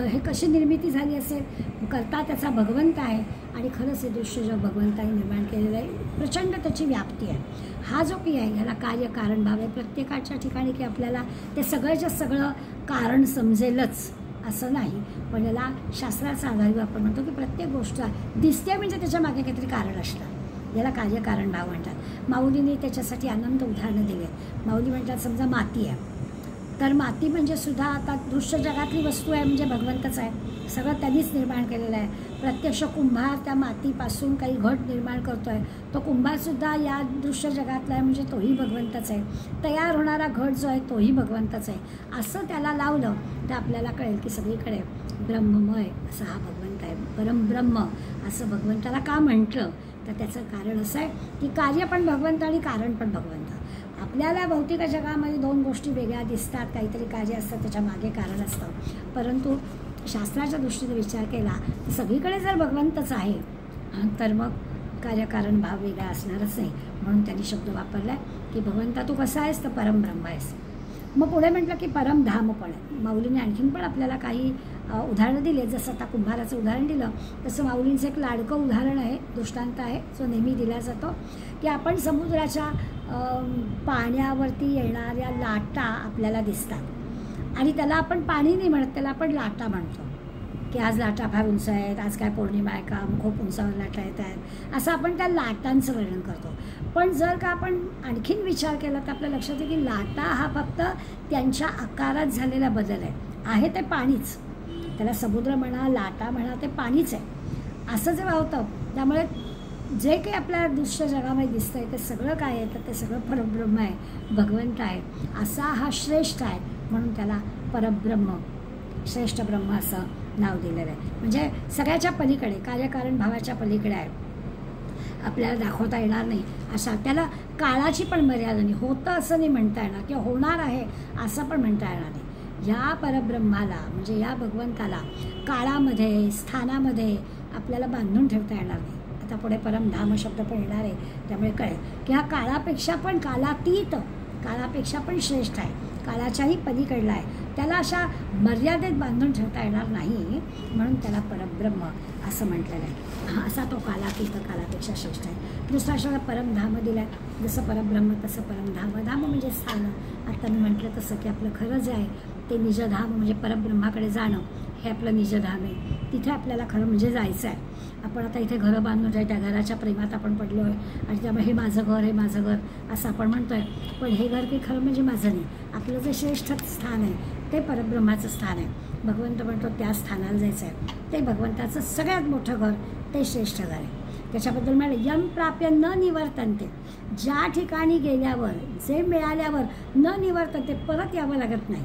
हे कशी निर्मिती झाली असेल, करता त्याचा भगवंत आहे आणि खरंच हे दृश्य जग भगवंताने निर्माण केलेलं आहे, प्रचंड त्याची व्याप्ती आहे. हा जो की आहे ह्याला कार्यकारण भाव आहे. प्रत्येकाच्या ठिकाणी की आपल्याला ते सगळंच्या सगळं कारण समजेलच असं नाही, पण याला शास्त्राचा आधार आपण म्हणतो की प्रत्येक गोष्ट दिसते म्हणजे त्याच्या मागे काहीतरी कारण असतं, याला कार्यकारण भाव म्हणतात. माऊलीने त्याच्यासाठी अनंत उदाहरणं दिली आहेत. माऊली म्हणतात समजा माती आहे, तर माती म्हणजे सुद्धा आता दृश्य जगातली वस्तू आहे म्हणजे भगवंतच आहे, सगळं त्यांनीच निर्माण केलेलं आहे. प्रत्यक्ष कुंभार त्या मातीपासून काही घट निर्माण करतो आहे, तो कुंभारसुद्धा या दृश्य जगातला आहे म्हणजे तोही भगवंतच आहे. तयार होणारा घट जो आहे तोही भगवंतच आहे. असं त्याला लावलं तर आपल्याला कळेल की सगळीकडे ब्रह्ममय असा हा भगवंत आहे. परमब्रह्म असं भगवंताला का म्हटलं तर त्याचं कारण असं आहे की कार्य पण भगवंत आणि कारण पण भगवंत. आपल्याला भौतिक जगामध्ये दोन गोष्टी वेगळ्या दिसतात, काहीतरी कार्य असतं त्याच्या मागे कारण असतं, परंतु शास्त्राच्या दृष्टीने विचार केला तर सगळीकडे जर भगवंतच आहे तर मग कार्यकारण भाव वेगळा असणारच नाही. म्हणून त्यांनी शब्द वापरला की भगवंता तू कसा आहेस तर परमब्रह्म आहेस. मग पुढे म्हटलं की परमधाम पण आहे. माऊलीने आणखीन पण आपल्याला काही उदाहरणं दिली. जसं आता कुंभाराचं उदाहरण दिलं तसं माऊलींचं एक लाडकं उदाहरण आहे, दृष्टांत आहे जो नेहमी दिला जातो की आपण समुद्राच्या पाण्यावरती येणाऱ्या लाटा आपल्याला दिसतात आणि त्याला आपण पाणी नाही म्हणत, त्याला आपण लाटा म्हणतो की आज लाटा फार उंच आहेत, आज काय पौर्णिमा आहे का, खूप उंचावर लाटा येत आहेत, असं आपण त्या लाटांचं वर्णन करतो. पण जर का आपण आणखीन विचार केला तर आपल्या लक्षात येईल की लाटा हा फक्त त्यांच्या आकारात झालेला बदल आहे ते पाणीच. त्याला समुद्र म्हणा, लाटा म्हणा, ते पाणीच आहे असं जेव्हा होतं. त्यामुळे जे काही आपल्या दृश्य जगामध्ये दिसतं आहे ते सगळं काय आहे तर ते सगळं परब्रह्म आहे, भगवंत आहे. असा हा श्रेष्ठ आहे म्हणून त्याला परब्रह्म, श्रेष्ठ ब्रह्म असं नाव दिलेलं आहे. म्हणजे सगळ्याच्या पलीकडे, कार्यकारण भावाच्या पलीकडे आहे, आपल्याला दाखवता येणार नाही अशा, त्याला काळाची पण मर्यादा नाही, होतं असं नाही म्हणता येणार किंवा होणार आहे असं पण म्हणता येणार नाही. या परब्रह्माला म्हणजे या भगवंताला काळामध्ये, स्थानामध्ये आपल्याला बांधून ठेवता येणार नाही. आता पुढे परमधाम शब्द पण येणार आहे, त्यामुळे कळेल की हा काळापेक्षा पण कालातीत, काळापेक्षा पण श्रेष्ठ आहे, काळाच्याही पलीकडला आहे. त्याला अशा मर्यादेत बांधून ठेवता येणार नाही, म्हणून त्याला परब्रह्म असं म्हटलेलं आहे. असा तो कालातीत, कालापेक्षा श्रेष्ठ आहे. दुसरा शब्द परमधाम दिला आहे. जसं परब्रह्म तसं परमधाम. धाम म्हणजे स्थान. आता मी म्हटलं तसं की आपलं खरं जे आहे ते निजधाम म्हणजे परब्रह्माकडे जाणं, हे आपलं निजधाम आहे. तिथे आपल्याला खरं म्हणजे जायचं आहे. आपण आता इथे घरं बांधून आहे, त्या घराच्या प्रेमात आपण पडलो आहे आणि त्यामुळे हे माझं घर, हे माझं घर असं आपण म्हणतो आहे. पण हे घर काही खरं म्हणजे माझं नाही. आपलं जे श्रेष्ठ स्थान आहे ते परब्रह्माचं स्थान आहे. भगवंत म्हणतो त्या स्थानाला जायचं आहे. ते भगवंताचं सगळ्यात मोठं घर, ते श्रेष्ठ घर आहे. त्याच्याबद्दल म्हणाले यम प्राप्य न निवर्तनते, ज्या ठिकाणी गेल्यावर, जे मिळाल्यावर न निवर्तनते, परत यावं लागत नाही.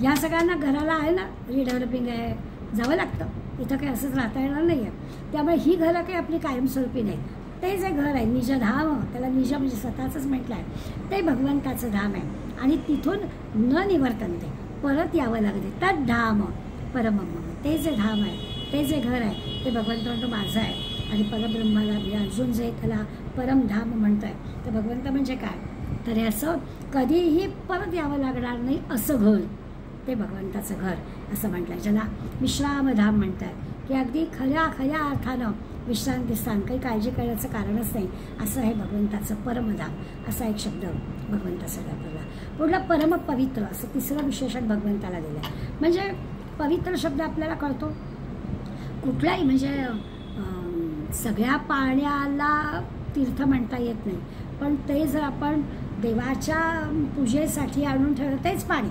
या सगळ्यांना घराला आहे ना, रिडेव्हलपिंग आहे, जावं लागतं. इथं काही असंच राहता येणार नाही आहे. त्यामुळे ही घरं काही आपली कायमस्वरूपी नाही. ते जे घर आहे निजधाम, त्याला निज म्हणजे स्वतःचंच म्हटलं आहे, ते भगवंताचं धाम आहे. आणि तिथून न निवर्तनते, परत यावं लागते. तद धाम परमम, ते जे धाम आहे, ते जे घर आहे, ते भगवंत म्हणतो माझं आहे. आणि परब्रह्माला अर्जुन जे त्याला परमधाम म्हणतो आहे, तर भगवंत म्हणजे काय, तर हे असं कधीही परत यावं लागणार नाही असं घर, ते भगवंताचं घर असं म्हटलं आहे. ज्याला विश्रामधाम म्हणतात, की अगदी खऱ्या खऱ्या अर्थानं विश्रांतीस्थान, काही काळजी करण्याचं कारणच नाही असं आहे भगवंताचं परमधाम. असा एक शब्द भगवंताचा वापरला. पुढला परम पवित्र असं तिसरं विशेषण भगवंताला दिलं आहे. म्हणजे पवित्र शब्द आपल्याला कळतो कुठलाही, म्हणजे सगळ्या पाण्याला तीर्थ म्हणता येत नाही, पण ते जर आपण देवाच्या पूजेसाठी आणून ठेवलं तेच पाणी,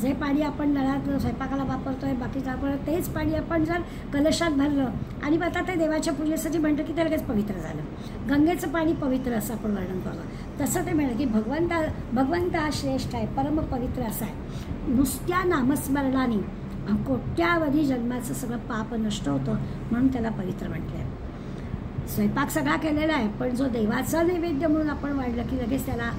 जे पाणी आपण नळात स्वयंपाकाला वापरतोय, बाकीचं आपण तेच पाणी आपण जर कलशात भरलं आणि आता ते देवाच्या पूजेसाठी म्हणतं की ते लगेच पवित्र झालं. गंगेचं पाणी पवित्र असं आपण वर्णन करतो. तसं ते म्हणलं की भगवंत हा श्रेष्ठ आहे, परम पवित्र असा आहे. नुसत्या नामस्मरणाने कोट्यावधी जन्माचं सगळं पाप नष्ट होतं, म्हणून त्याला पवित्र म्हटलं आहे. स्वयंपाक सगळा केलेला आहे, पण जो देवाचा नैवेद्य म्हणून आपण वाढलं की लगेच त्याला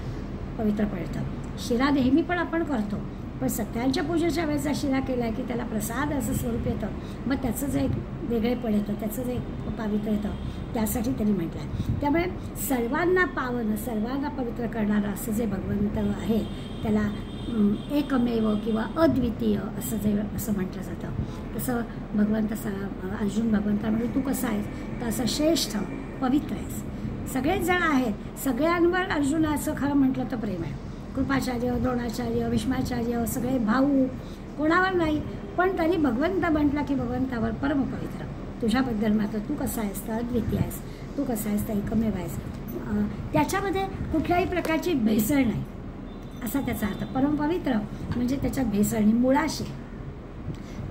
पवित्र पडतं. शिरा नेहमी पण आपण करतो, पण सत्यांच्या पूजेच्या वेळेचा शिरा केला आहे की त्याला प्रसाद असं स्वरूप येतं, मग त्याचंच एक वेगळेपण येतं, त्याचंच एक पावित्र येतं, त्यासाठी त्यांनी म्हटलं आहे. त्यामुळे सर्वांना पावन, सर्वांना पवित्र करणारं असं जे भगवंत आहे त्याला एकमेव किंवा अद्वितीय असं जे असं म्हटलं जातं. तसं भगवंत अर्जुन भगवंता म्हणजे तू कसा आहेस, तर असं श्रेष्ठ पवित्र आहेस. सगळेच जण आहेत, सगळ्यांवर अर्जुनाचं खरं म्हटलं तर प्रेम आहे. कृपाचार्य, द्रोणाचार्य, भीष्माचार्य सगळे भाऊ, कोणावर नाही, पण तरी भगवंत म्हटला की भगवंतावर परम पवित्र. तुझ्याबद्दल मात्र तू कसा आहेस तर अद्वितीय आहेस, तू कसा आहेस तर एकमेव आहेस. त्याच्यामध्ये कुठल्याही प्रकारची भेसळ नाही असा त्याचा अर्थ. परम पवित्र म्हणजे त्याच्यात भेसळ नाही, मुळाशी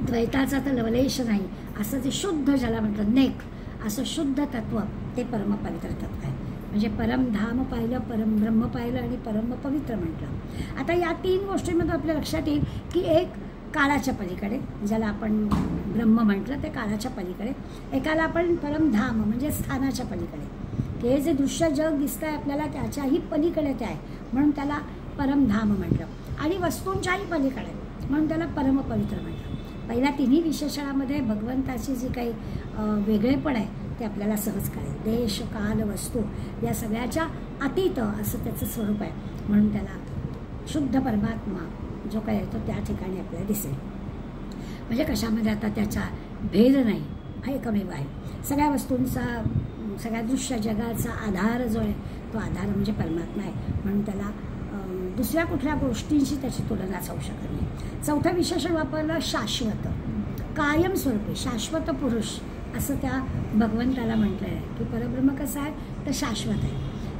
द्वैताचा तर लवलेश नाही असं ते शुद्ध ज्याला म्हटलं नेक, असं शुद्ध तत्व ते परम पवित्र तत्व आहे. म्हणजे परमधाम पाहिलं, परमब्रह्म पाहिलं आणि परम पवित्र म्हटलं. आता या तीन गोष्टींमध्ये आपल्या लक्षात येईल की एक काळाच्या पलीकडे, ज्याला आपण ब्रह्म म्हटलं ते काळाच्या पलीकडे, एकाला आपण परमधाम म्हणजे स्थानाच्या पलीकडे, हे जे दृश्य जग दिसतं आहे आपल्याला त्याच्याही पलीकडे ते आहे म्हणून त्याला परमधाम म्हटलं. आणि वस्तूंच्याही पलीकडे म्हणून त्याला परमपवित्र म्हटलं. पहिल्या तिन्ही विशेषणामध्ये भगवंताची जी काही वेगळेपण आहे ते आपल्याला सहज कळेल. देश, काल, वस्तू या सगळ्याच्या अतीत असं त्याचं स्वरूप आहे, म्हणून त्याला शुद्ध परमात्मा जो काय येतो त्या ठिकाणी आपल्याला दिसेल. म्हणजे कशामध्ये आता त्याचा भेद नाही, हा एकमेव आहे. सगळ्या वस्तूंचा, सगळ्या दृश्य जगाचा आधार जो आहे तो आधार म्हणजे परमात्मा आहे, म्हणून त्याला दुसऱ्या कुठल्या गोष्टींशी त्याची तुलनाच होऊ शकत नाही. चौथं विशेषण वापरलं शाश्वत, कायमस्वरूपी, शाश्वत पुरुष असं त्या भगवंताला म्हटलं आहे की परब्रह्म कसं आहे तर शाश्वत आहे.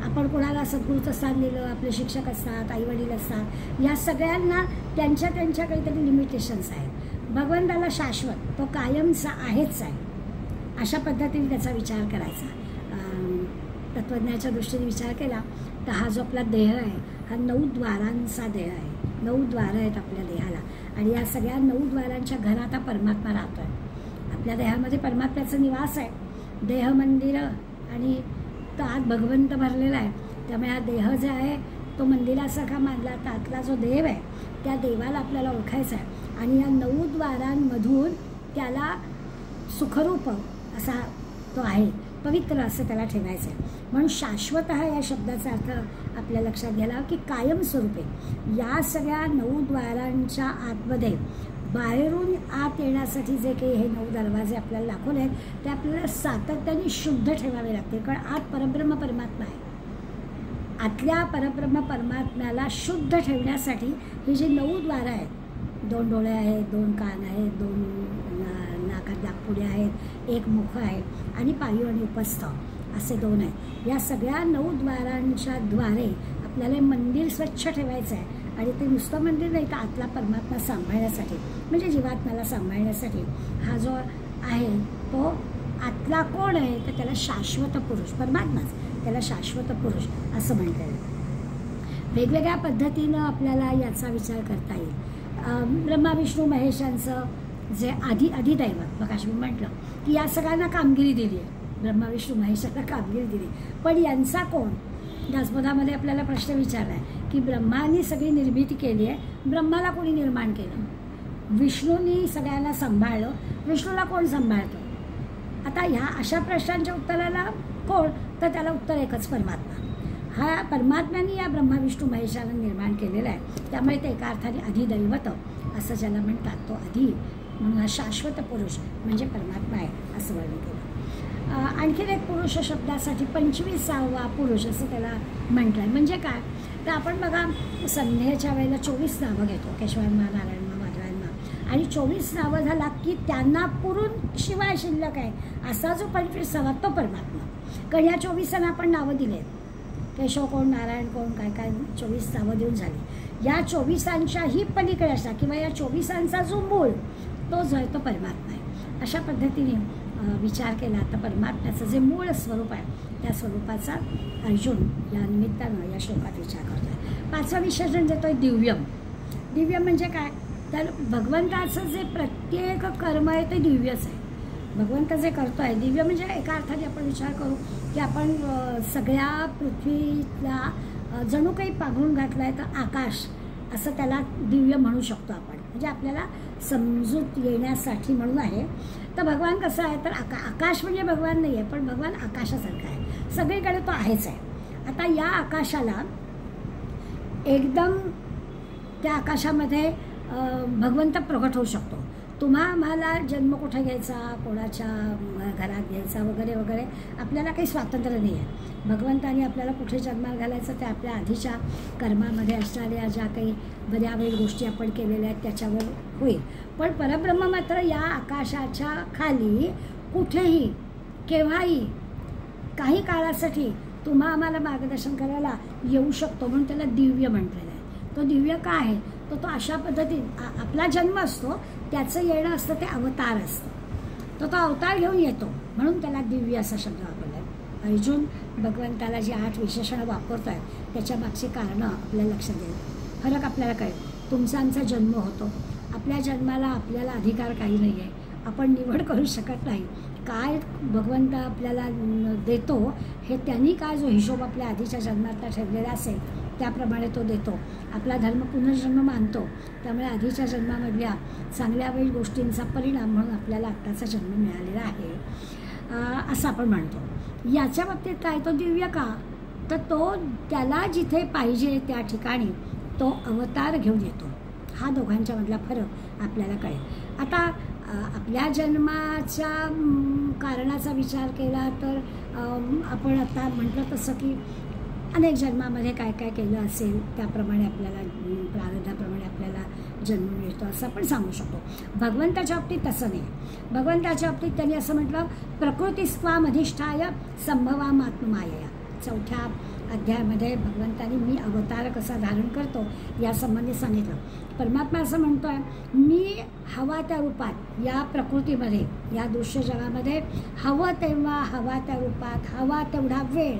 आपण कोणाला सद्गुरूचं स्थान दिलं, आपले शिक्षक असतात, आईवडील असतात, या सगळ्यांना त्यांच्या काहीतरी लिमिटेशन्स आहेत. भगवंताला शाश्वत, तो कायमचा आहेच आहे, अशा पद्धतीने त्याचा विचार करायचा. तत्त्वज्ञाच्या दृष्टीने विचार केला तर हा जो आपला देह आहे हा 9 द्वारांचा देह आहे. 9 द्वारं आहेत आपल्या देहाला आणि या सगळ्या 9 द्वारांच्या घरात हा परमात्मा राहतो आहे. आपल्या देहामध्ये परमात्म्याचं निवास आहे. देह मंदिरं आणि त्यात भगवंत भरलेला आहे. त्यामुळे हा देह जे आहे तो मंदिरासारखा मानला. त्यातला जो देव आहे त्या देवाला आपल्याला ओळखायचा आहे आणि या 9 द्वारांमधून त्याला सुखरूप असा तो आहे, पवित्र असं त्याला ठेवायचं आहे. म्हणून शाश्वत या शब्दाचा अर्थ आपल्या लक्षात घ्यायला की कायमस्वरूपी या सगळ्या 9 द्वारांच्या आतमध्ये बाहेरून आत येण्यासाठी जे काही हे 9 दरवाजे आपल्याला दाखवले आहेत ते आपल्याला सातत्याने शुद्ध ठेवावे लागते. कारण आत परब्रह्म परमात्मा आहे. आतल्या परब्रह्म परमात्म्याला शुद्ध ठेवण्यासाठी ही जी 9 द्वारं आहेत, 2 डोळे आहेत, 2 कान आहेत, 2 नाकात नागपुड्या आहेत, 1 मुख आहे आणि पायू आणि उपस्थ असे 2 आहेत. या सगळ्या 9 द्वारांच्या द्वारे आपल्याला मंदिर स्वच्छ ठेवायचं आहे आणि ते नुसतं मंदिर नाही तर आतला परमात्मा सांभाळण्यासाठी म्हणजे जीवात्म्याला सांभाळण्यासाठी हा जो आहे तो आतला कोण आहे तर त्याला शाश्वत पुरुष परमात्माच, त्याला शाश्वत पुरुष असं म्हणता येईल. वेगवेगळ्या पद्धतीनं आपल्याला याचा विचार करता येईल. ब्रह्मा विष्णू महेशांचं जे अधिदैवत बघा मी म्हटलं की या सगळ्यांना कामगिरी दिली आहे. ब्रह्मा विष्णू महेशांना कामगिरी दिली, पण यांचा कोण? दासबोधामध्ये आपल्याला प्रश्न विचारला आहे की ब्रह्माने सगळी निर्मिती केली आहे, ब्रह्माला कोणी निर्माण केलं? विष्णूंनी सगळ्यांना सांभाळलं, विष्णूला कोण सांभाळतं? आता ह्या अशा प्रश्नांच्या उत्तराला कोण तर त्याला उत्तर एकच, परमात्मा. हा परमात्म्याने या ब्रह्मा विष्णू महेशाला निर्माण केलेला आहे. त्यामुळे ते एका अर्थाने अधिदैवत असं ज्याला म्हणतात तो अधि म्हणून हा शाश्वत पुरुष म्हणजे परमात्मा आहे असं वर्णन केलं. आणखीन एक पुरुष शब्दासाठी 25वा पुरुष असं त्याला म्हटलं आहे. म्हणजे काय तर आपण बघा संध्येच्या वेळेला 24 नावं घेतो, केशवांना, नारायणमा, माधवांना, आणि 24 नावं झाला की त्यांना पुरून शिवाय शिल्लक आहे असा जो 25वा तो परमात्मा. कारण ह्या 24 आपण नावं दिलेत, केशव कोण, नारायण कोण, काय काय 24 नावं देऊन झाली. या 24च्याही पलीकडे असतात किंवा या 24चा जो मूळ तो जो आहे तो परमात्मा आहे. अशा पद्धतीने विचार केला तर परमात्म्याचं जे मूळ स्वरूप आहे त्या स्वरूपाचा अर्जुन या निमित्तानं या श्लोकात विचार करतो आहे. 5वं विशेषण देतो आहे दिव्यम. दिव्यम म्हणजे काय तर भगवंताचं जे प्रत्येक कर्म आहे ते दिव्यच आहे. भगवंत जे करतो आहे दिव्य म्हणजे एका अर्थाने आपण विचार करू की आपण सगळ्या पृथ्वीला जणू काही पांघरून घातला आहे तर आकाश असं त्याला दिव्य म्हणू शकतो आपण. म्हणजे आपल्याला समजूत येण्यासाठी म्हणून आहे. तर भगवान कसं आहे तर आकाश म्हणजे भगवान नाही आहे पण भगवान आकाशासारखा आहे, सगळीकडे तो आहेच आहे. आता या आकाशाला एकदम त्या आकाशामध्ये भगवंत प्रगट होऊ शकतो. आम्हाला जन्म कुठे घ्यायचा, कोणाच्या घरात घ्यायचा वगैरे वगैरे आपल्याला काही स्वातंत्र्य नाही आहे. भगवंताने आपल्याला कुठे जन्माला घालायचं ते आपल्या आधीच्या कर्मामध्ये असणाऱ्या ज्या काही बऱ्या वेळ गोष्टी आपण केलेल्या आहेत त्याच्यावर होईल. पण परब्रह्म मात्र या आकाशाच्या खाली कुठेही केव्हाही काही काळासाठी आम्हाला मार्गदर्शन करायला येऊ शकतो म्हणून त्याला दिव्य म्हटलेलं आहे. तो दिव्य का आहे तो अशा पद्धतीने आपला जन्म असतो त्याचं येणं असतं ते अवतार असतं. तो अवतार घेऊन येतो म्हणून त्याला दिव्य असा शब्द वापरला आहे. अर्जुन भगवंताला जी 8 विशेषणं वापरत आहेत त्याच्या मागची कारणं आपल्याला लक्षात येईल. फरक आपल्याला कळेल. तुमचा आमचा जन्म होतो, आपल्या जन्माला आपल्याला अधिकार काही नाही आहे, आपण निवड करू शकत नाही. काय भगवंत आपल्याला देतो हे त्यांनी काय जो हिशोब आपल्या आधीच्या जन्मातला ठेवलेला असेल त्याप्रमाणे तो देतो. आपला धर्म पुनर्जन्म मानतो त्यामुळे आधीच्या जन्मामधल्या चांगल्या वाईट गोष्टींचा परिणाम म्हणून आपल्याला आत्ताचा जन्म मिळालेला आहे असं आपण म्हणतो. याच्या बाबतीत काय तो दिव्य का तर तो त्याला जिथे पाहिजे त्या ठिकाणी तो अवतार घेऊन येतो. हा दोघांच्या मधला फरक आपल्याला कळेल. आता आपल्या जन्माच्या कारणाचा विचार केला तर आपण आता म्हटलं तसं की अनेक जन्मामध्ये काय काय केलं असेल त्याप्रमाणे आपल्याला प्रारब्धाप्रमाणे आपल्याला जन्म मिळतो असं आपण सांगू शकतो. भगवंताच्या बाबतीत तसं नाही. भगवंताच्या बाबतीत त्यांनी असं म्हटलं प्रकृतिस्त्वाम अधिष्ठाय संभवामात्ममायया. 4थ्या अध्यायामध्ये भगवंतानी मी अवतार कसा धारण करतो यासंबंधी सांगितलं. परमात्मा असं म्हणतोय मी हवा त्या रूपात या प्रकृतीमध्ये या दृश्य जगामध्ये हवं तेव्हा हवा त्या रूपात हवा तेवढा वेळ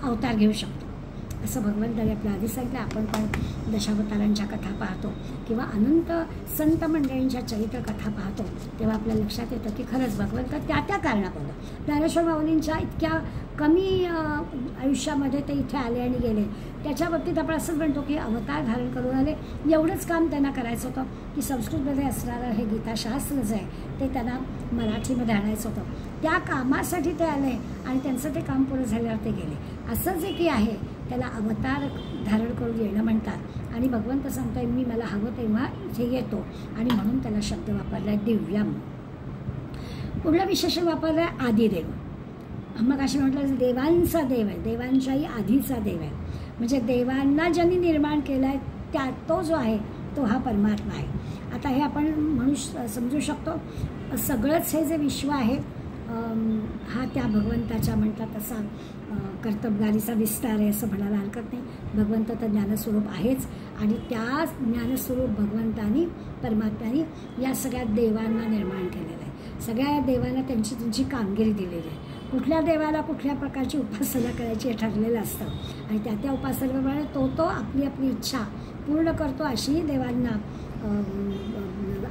अवतार घेऊ शकतो. असं भगवंताने आपल्या आधी सांगितलं. आपण पण दशावतारांच्या कथा पाहतो किंवा अनंत संत मंडळींच्या चरित्र कथा पाहतो तेव्हा आपल्या लक्षात येतं की खरंच भगवंत त्या त्या कारणापासून ज्ञानेश्वर माऊलींच्या इतक्या कमी आयुष्यामध्ये ते इथे आले आणि गेले, त्याच्या बाबतीत आपण असंच म्हणतो की अवतार धारण करून आले. एवढंच काम त्यांना करायचं होतं की संस्कृतमध्ये असणारं हे गीताशास्त्र जे आहे ते त्यांना मराठीमध्ये आणायचं होतं. त्या कामासाठी ते आले आणि त्यांचं ते काम पूर्ण झाल्यावर ते गेले. असं जे की आहे त्याला अवतार धारण करून येणं म्हणतात. आणि भगवंत सांगतोय मी मला हवं तेव्हा इथे येतो आणि म्हणून त्याला शब्द वापरला आहे दिव्यम. पुढलं विशेषण वापरलं आहे आदिदेव. मग असे म्हटलं देवांचा देव आहे, देवांच्याही आधीचा देव आहे. म्हणजे देवांना ज्यांनी निर्माण केलं आहे त्या तो जो आहे तो हा परमात्मा आहे. आता हे आपण समजू शकतो सगळंच हे जे विश्व आहे हा त्या भगवंताच्या म्हणतात तसा कर्तबगारीचा विस्तार आहे असं म्हणायला हरकत नाही. भगवंत तर ज्ञानस्वरूप आहेच आणि त्या ज्ञानस्वरूप भगवंतानी परमात्म्याने या सगळ्या देवांना निर्माण केलेलं आहे. सगळ्या देवांना त्यांची त्यांची कामगिरी दिलेली आहे. कुठल्या देवाला कुठल्या प्रकारची उपासना करायची हे ठरलेलं असतं आणि त्या त्या उपासनेप्रमाणे तो आपली आपली इच्छा पूर्ण करतो अशीही देवांना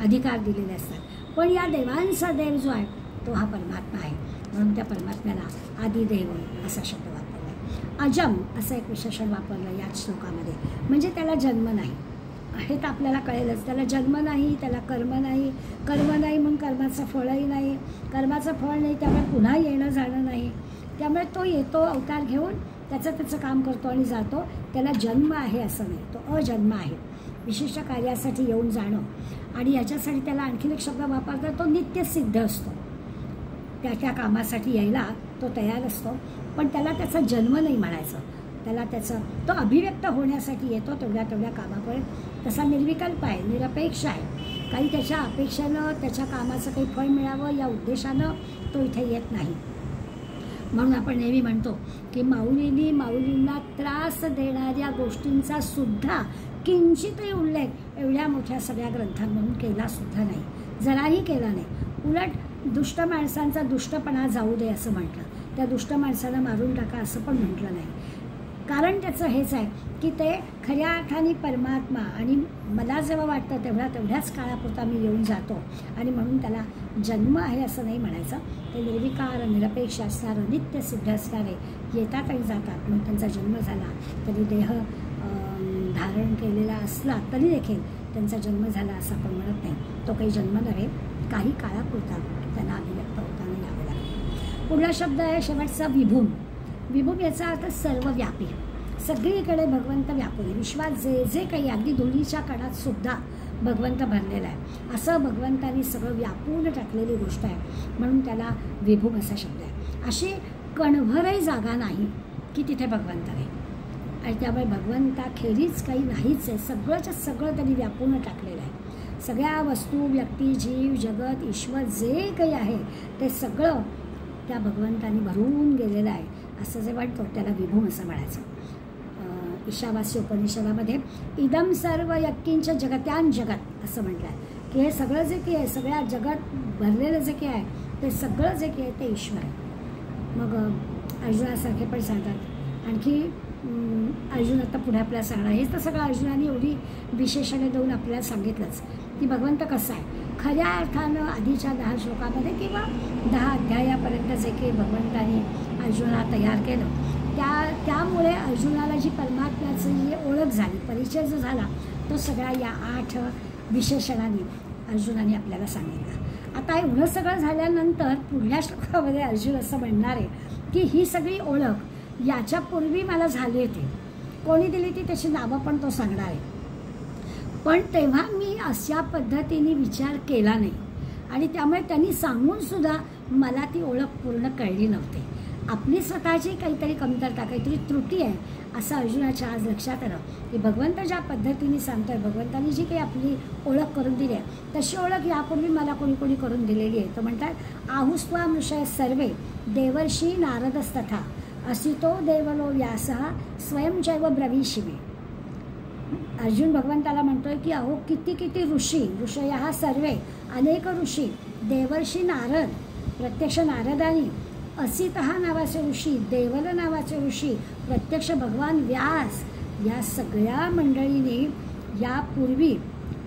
अधिकार दिलेले असतात. पण या देवांचा देव जो आहे तो हा परमात्मा आहे. म्हणून त्या परमात्म्याला आदिदेव असा शब्द वापरला आहे. अजम असं एक विशेषण वापरलं याच श्लोकामध्ये. म्हणजे त्याला जन्म नाही हे तर आपल्याला कळेलच. त्याला जन्म नाही, त्याला कर्म नाही, कर्म नाही म्हणून कर्माचं फळही नाही, कर्माचं फळ नाही त्यामुळे पुन्हा येणं जाणं नाही. त्यामुळे तो येतो अवतार घेऊन त्याचं काम करतो आणि जातो. त्याला जन्म आहे असं नाही, तो अजन्म आहे. विशिष्ट कार्यासाठी येऊन जाणं आणि याच्यासाठी त्याला आणखीन एक शब्द वापरतात तो नित्यसिद्ध असतो. त्या कामासाठी यायला तो तयार असतो पण त्याला त्याचा जन्म नाही म्हणायचं. त्याला तो अभिव्यक्त होण्यासाठी येतो तेवढ्या कामापर्यंत. तसा निर्विकल्प आहे, निरपेक्ष आहे. काही त्याच्या अपेक्षेनं त्याच्या कामाचं काही फळ मिळावं या उद्देशानं तो इथे येत नाही. म्हणून आपण नेहमी म्हणतो की माऊलींना त्रास देणाऱ्या गोष्टींचा सुद्धा किंचितही उल्लेख एवढ्या मोठ्या सगळ्या ग्रंथांमधून केला सुद्धा नाही, जराही केला नाही. उलट दुष्ट माणसांचा दुष्टपणा जाऊ दे असं म्हटलं, त्या दुष्ट माणसाला मारून टाका असं पण म्हटलं नाही. कारण त्याचं हेच आहे की ते खऱ्या अर्थाने परमात्मा आणि मला जेव्हा वाटतं तेवढ्याच काळापुरता मी येऊन जातो आणि म्हणून त्याला जन्म आहे असं नाही म्हणायचं. ते निर्विकार निरपेक्ष असणारं नित्य सिद्ध असणारे येतात आणि जातात. म्हणून त्यांचा जन्म झाला तरी देह धारण केलेला असला तरी देखील त्यांचा जन्म झाला असं आपण म्हणत नाही. तो काही जन्म नव्हे, काही काळापुरता त्यांना अभिव्यक्त होताना यावं लागेल. पुढला शब्द आहे शेवटचा विभूम. विभूम याचा अर्थ सर्वव्यापी. सगळीकडे भगवंत व्यापले. विश्वात जे जे काही अगदी धुळीच्या कणात सुद्धा भगवंत भरलेला आहे असं भगवंतानी सगळं व्यापून टाकलेली गोष्ट आहे म्हणून त्याला विभूम असा शब्द आहे. अशी कणभरही जागा नाही की तिथे भगवंत नाही आणि त्यामुळे भगवंताखेरीज काही नाहीच आहे. सगळंच्या सगळं त्यांनी व्यापून टाकलेलं आहे. सगळ्या वस्तू व्यक्ती जीव जगत ईश्वर जे काही आहे ते सगळं त्या भगवंतानी भरून गेलेलं आहे असं जे वाटतं त्याला विभूम असं म्हणायचं. ईशावास्य उपनिषदामध्ये इदम सर्व यक्कींच्या जगत्यान जगत असं म्हटलं आहे की हे सगळं जे की आहे सगळ्या जगत भरलेलं जे की आहे ते सगळं जे की आहे ते ईश्वर आहे. मग अर्जुनासारखे पण सांगतात. आणखी अर्जुन आता पुढे आपल्याला सांगणार. हेच तर सगळं अर्जुनाने एवढी विशेषणे देऊन आपल्याला सांगितलंच की भगवंत कसं आहे. खऱ्या अर्थानं आधीच्या 10 श्लोकामध्ये किंवा 10 अध्यायापर्यंत जे काही भगवंताने अर्जुनाला तयार केलं त्यामुळे अर्जुनाला जी परमात्म्याची जी ओळख झाली, परिचय जो झाला तो सगळा या 8 विशेषणांनी अर्जुनाने आपल्याला सांगितला. आता एवढं सगळं झाल्यानंतर पुढल्या श्लोकामध्ये अर्जुन असं म्हणणार आहे की ही सगळी ओळख याच्यापूर्वी मला झाली होती. कोणी दिली ती त्याची नावं पण तो सांगणार आहे. पण तेव्हा मी अशा पद्धतीने विचार केला नाही आणि त्यामुळे त्यांनी सांगूनसुद्धा मला ती ओळख पूर्ण कळली नव्हती. आपली स्वतःची काहीतरी कमतरता काहीतरी त्रुटी आहे असं अर्जुनाच्या आज लक्षात आलं की भगवंत ज्या पद्धतीने सांगतो आहे, भगवंतांनी जी काही आपली ओळख करून दिली आहे तशी ओळख यापूर्वी मला कोणी कोणी करून दिलेली आहे. तर म्हणतात आहुस्त्वा मृषय सर्वे देवर्षी नारदस्तथा असितो देवलो व्यासः स्वयंचैव ब्रवीषिमे. अर्जुन भगवंताला म्हणतोय की अहो किती किती ऋषयः सर्वे अनेक ऋषी देवर्षी नारद प्रत्यक्ष नारदानी असितहा नावाचे ऋषी, देवल नावाचे ऋषी, प्रत्यक्ष भगवान व्यास, या सगळ्या मंडळीने यापूर्वी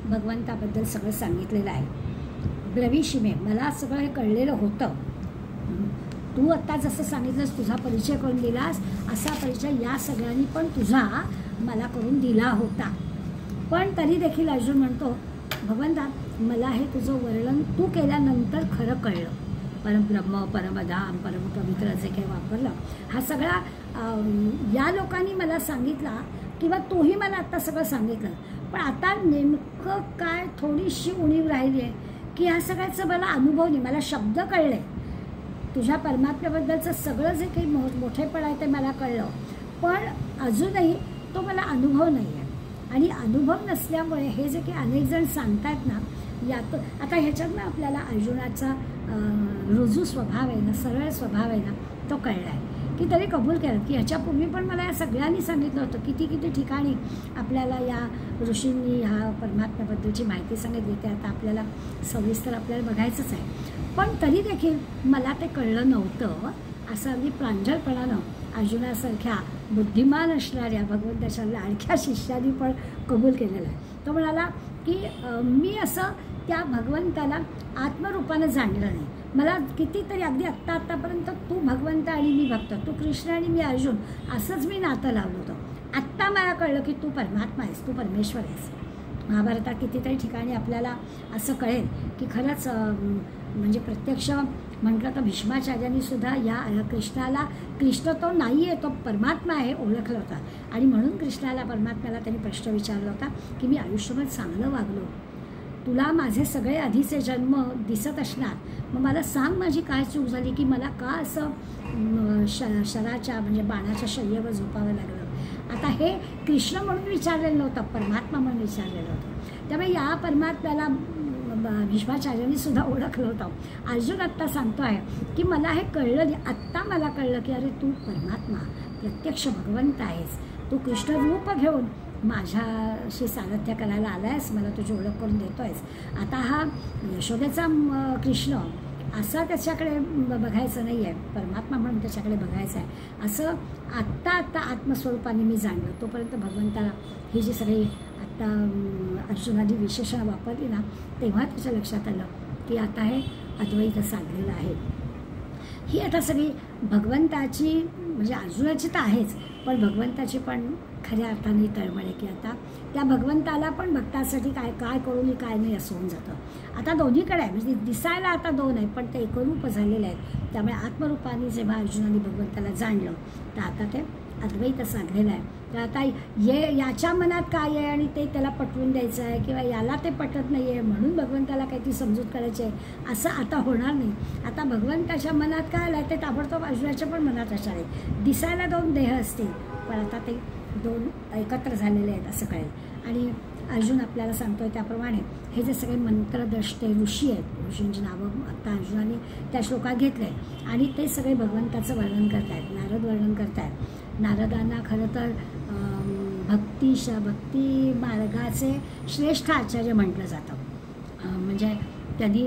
भगवंताबद्दल सगळं सांगितलेलं आहे. ब्रवीशिमे, मला सगळं हे कळलेलं होतं. तू आत्ता जसं सांगितलंस, तुझा परिचय करून दिलास, असा परिचय या सगळ्यांनी पण तुझा मला करून दिला होता. पण तरी देखील अर्जुन म्हणतो, भगवंता मला हे तुझं वर्णन तू केल्यानंतर खरं कळलं. परमब्रह्म, परमधाम, परमपवित्र जे काही वापरलं, हा सगळा या लोकांनी मला सांगितला किंवा तूही मला आत्ता सगळं सांगितलं. पण आता नेमकं काय थोडीशी उणीव राहिली आहे की ह्या सगळ्याचं मला अनुभव नाही, मला शब्द कळले, तुझ्या परमात्म्याबद्दलचं सगळं जे काही मोठेपण आहे ते मला कळलं, पण अजूनही तो मला अनुभव नाही आहे. आणि अनुभव नसल्यामुळे हे जे काही अनेक जण सांगतात ना, यात आता ह्याच्यातनं आपल्याला अर्जुनाचा रुजू स्वभाव आहे ना, सरळ स्वभाव आहे ना, तो कळला आहे की तरी कबूल केलं की ह्याच्यापूर्वी पण मला या सगळ्यांनी सांगितलं होतं. किती किती ठिकाणी आपल्याला या ऋषींनी ह्या परमात्म्याबद्दलची माहिती सांगितली, ते आता आपल्याला सविस्तर आपल्याला बघायचंच आहे. पण तरी देखील मला ते कळलं नव्हतं, असं अगदी प्रांजळपणानं अर्जुनासारख्या बुद्धिमान असणाऱ्या भगवंताच्या लाडक्या शिष्याने पण कबूल केलेलं आहे. तो म्हणाला की मी असं त्या भगवंताला आत्मरूपानं जाणलं नाही. मला कितीतरी अगदी आत्तापर्यंत तू भगवंत आणि मी भक्त, तू कृष्ण आणि मी अर्जुन, असंच मी नातं लावलं होतं. आत्ता मला कळलं की तू परमात्मा आहेस, तू परमेश्वर आहेस. महाभारतात कितीतरी ठिकाणी आपल्याला असं कळेल की खरंच म्हणजे प्रत्यक्ष म्हटलं तर भीष्माचार्यांनी सुद्धा या कृष्णाला, कृष्ण तो नाही आहे, तो परमात्मा आहे ओळखलं होता. आणि म्हणून कृष्णाला, परमात्म्याला त्यांनी प्रश्न विचारला होता की मी आयुष्यभर चांगलं वागलो, तुला माझे सगळे आधीचे जन्म दिसत असणार, मग मला सांग माझी काय चूक झाली की मला का असं शराच्या म्हणजे बाणाच्या शय्येवर झोपावं लागलं. आता हे कृष्ण म्हणून विचारलेलं नव्हतं, परमात्मा म्हणून विचारलेलं होतं. त्यामुळे या परमात्म्याला भीष्माचार्यांनी सुद्धा ओळखलं होतं. अर्जुन आत्ता सांगतो आहे की मला हे कळलं नाही, आत्ता मला कळलं की अरे तू परमात्मा, प्रत्यक्ष भगवंत आहेस, तू कृष्ण रूप घेऊन माझ्याशी सारथ्य करायला आला आहेस, मला तुझी ओळख करून देतो आहेस. आता हा यशोदेचा कृष्ण असा त्याच्याकडे बघायचं नाही आहे, परमात्मा म्हणून त्याच्याकडे बघायचं आहे, असं आत्ता आत्मस्वरूपाने मी जाणलं. तोपर्यंत भगवंताला ही जी सगळी आत्ता अर्जुनाने विशेषण वापरली ना, तेव्हा त्याच्या लक्षात आलं की आता हे अद्वैत साधलेलं आहे. ही आता सगळी भगवंताची म्हणजे अर्जुनाची तर आहेच, पण भगवंताची पण खऱ्या अर्थाने तळमळ आहे की आता त्या भगवंताला पण भक्तासाठी काय काय करू मी काय नाही असं होऊन जातं. आता दोन्हीकडे आहे, म्हणजे दिसायला आता दोन आहे पण ते एकरूप झालेले आहेत. त्यामुळे आत्मरूपाने जेव्हा अर्जुनाने भगवंताला जाणलं तर आता ते अद्वैत साधलेलं आहे. तर आता याच्या मनात काय आहे आणि ते त्याला पटवून द्यायचं आहे किंवा याला ते पटत नाही आहे म्हणून भगवंताला काहीतरी समजूत करायची आहे असं आता होणार नाही. आता भगवंताच्या मनात काय आलं ते ताबडतोब अर्जुनाच्या पण मनात असणार आहे. दिसायला दोन देह असतील पण आता ते दोन एकत्र झालेले आहेत असं कळेल. आणि अर्जुन आपल्याला सांगतोय त्याप्रमाणे हे जे सगळे मंत्रद्रष्टे ऋषी आहेत, ऋषींची नावं आता अर्जुनाने त्या श्लोकात घेतले आणि ते सगळे भगवंताचं वर्णन करत आहेत. नारद वर्णन करत आहेत. नारदांना खरं तर भक्ती मार्गाचे श्रेष्ठ आचार्य म्हटलं जातं. म्हणजे त्यांनी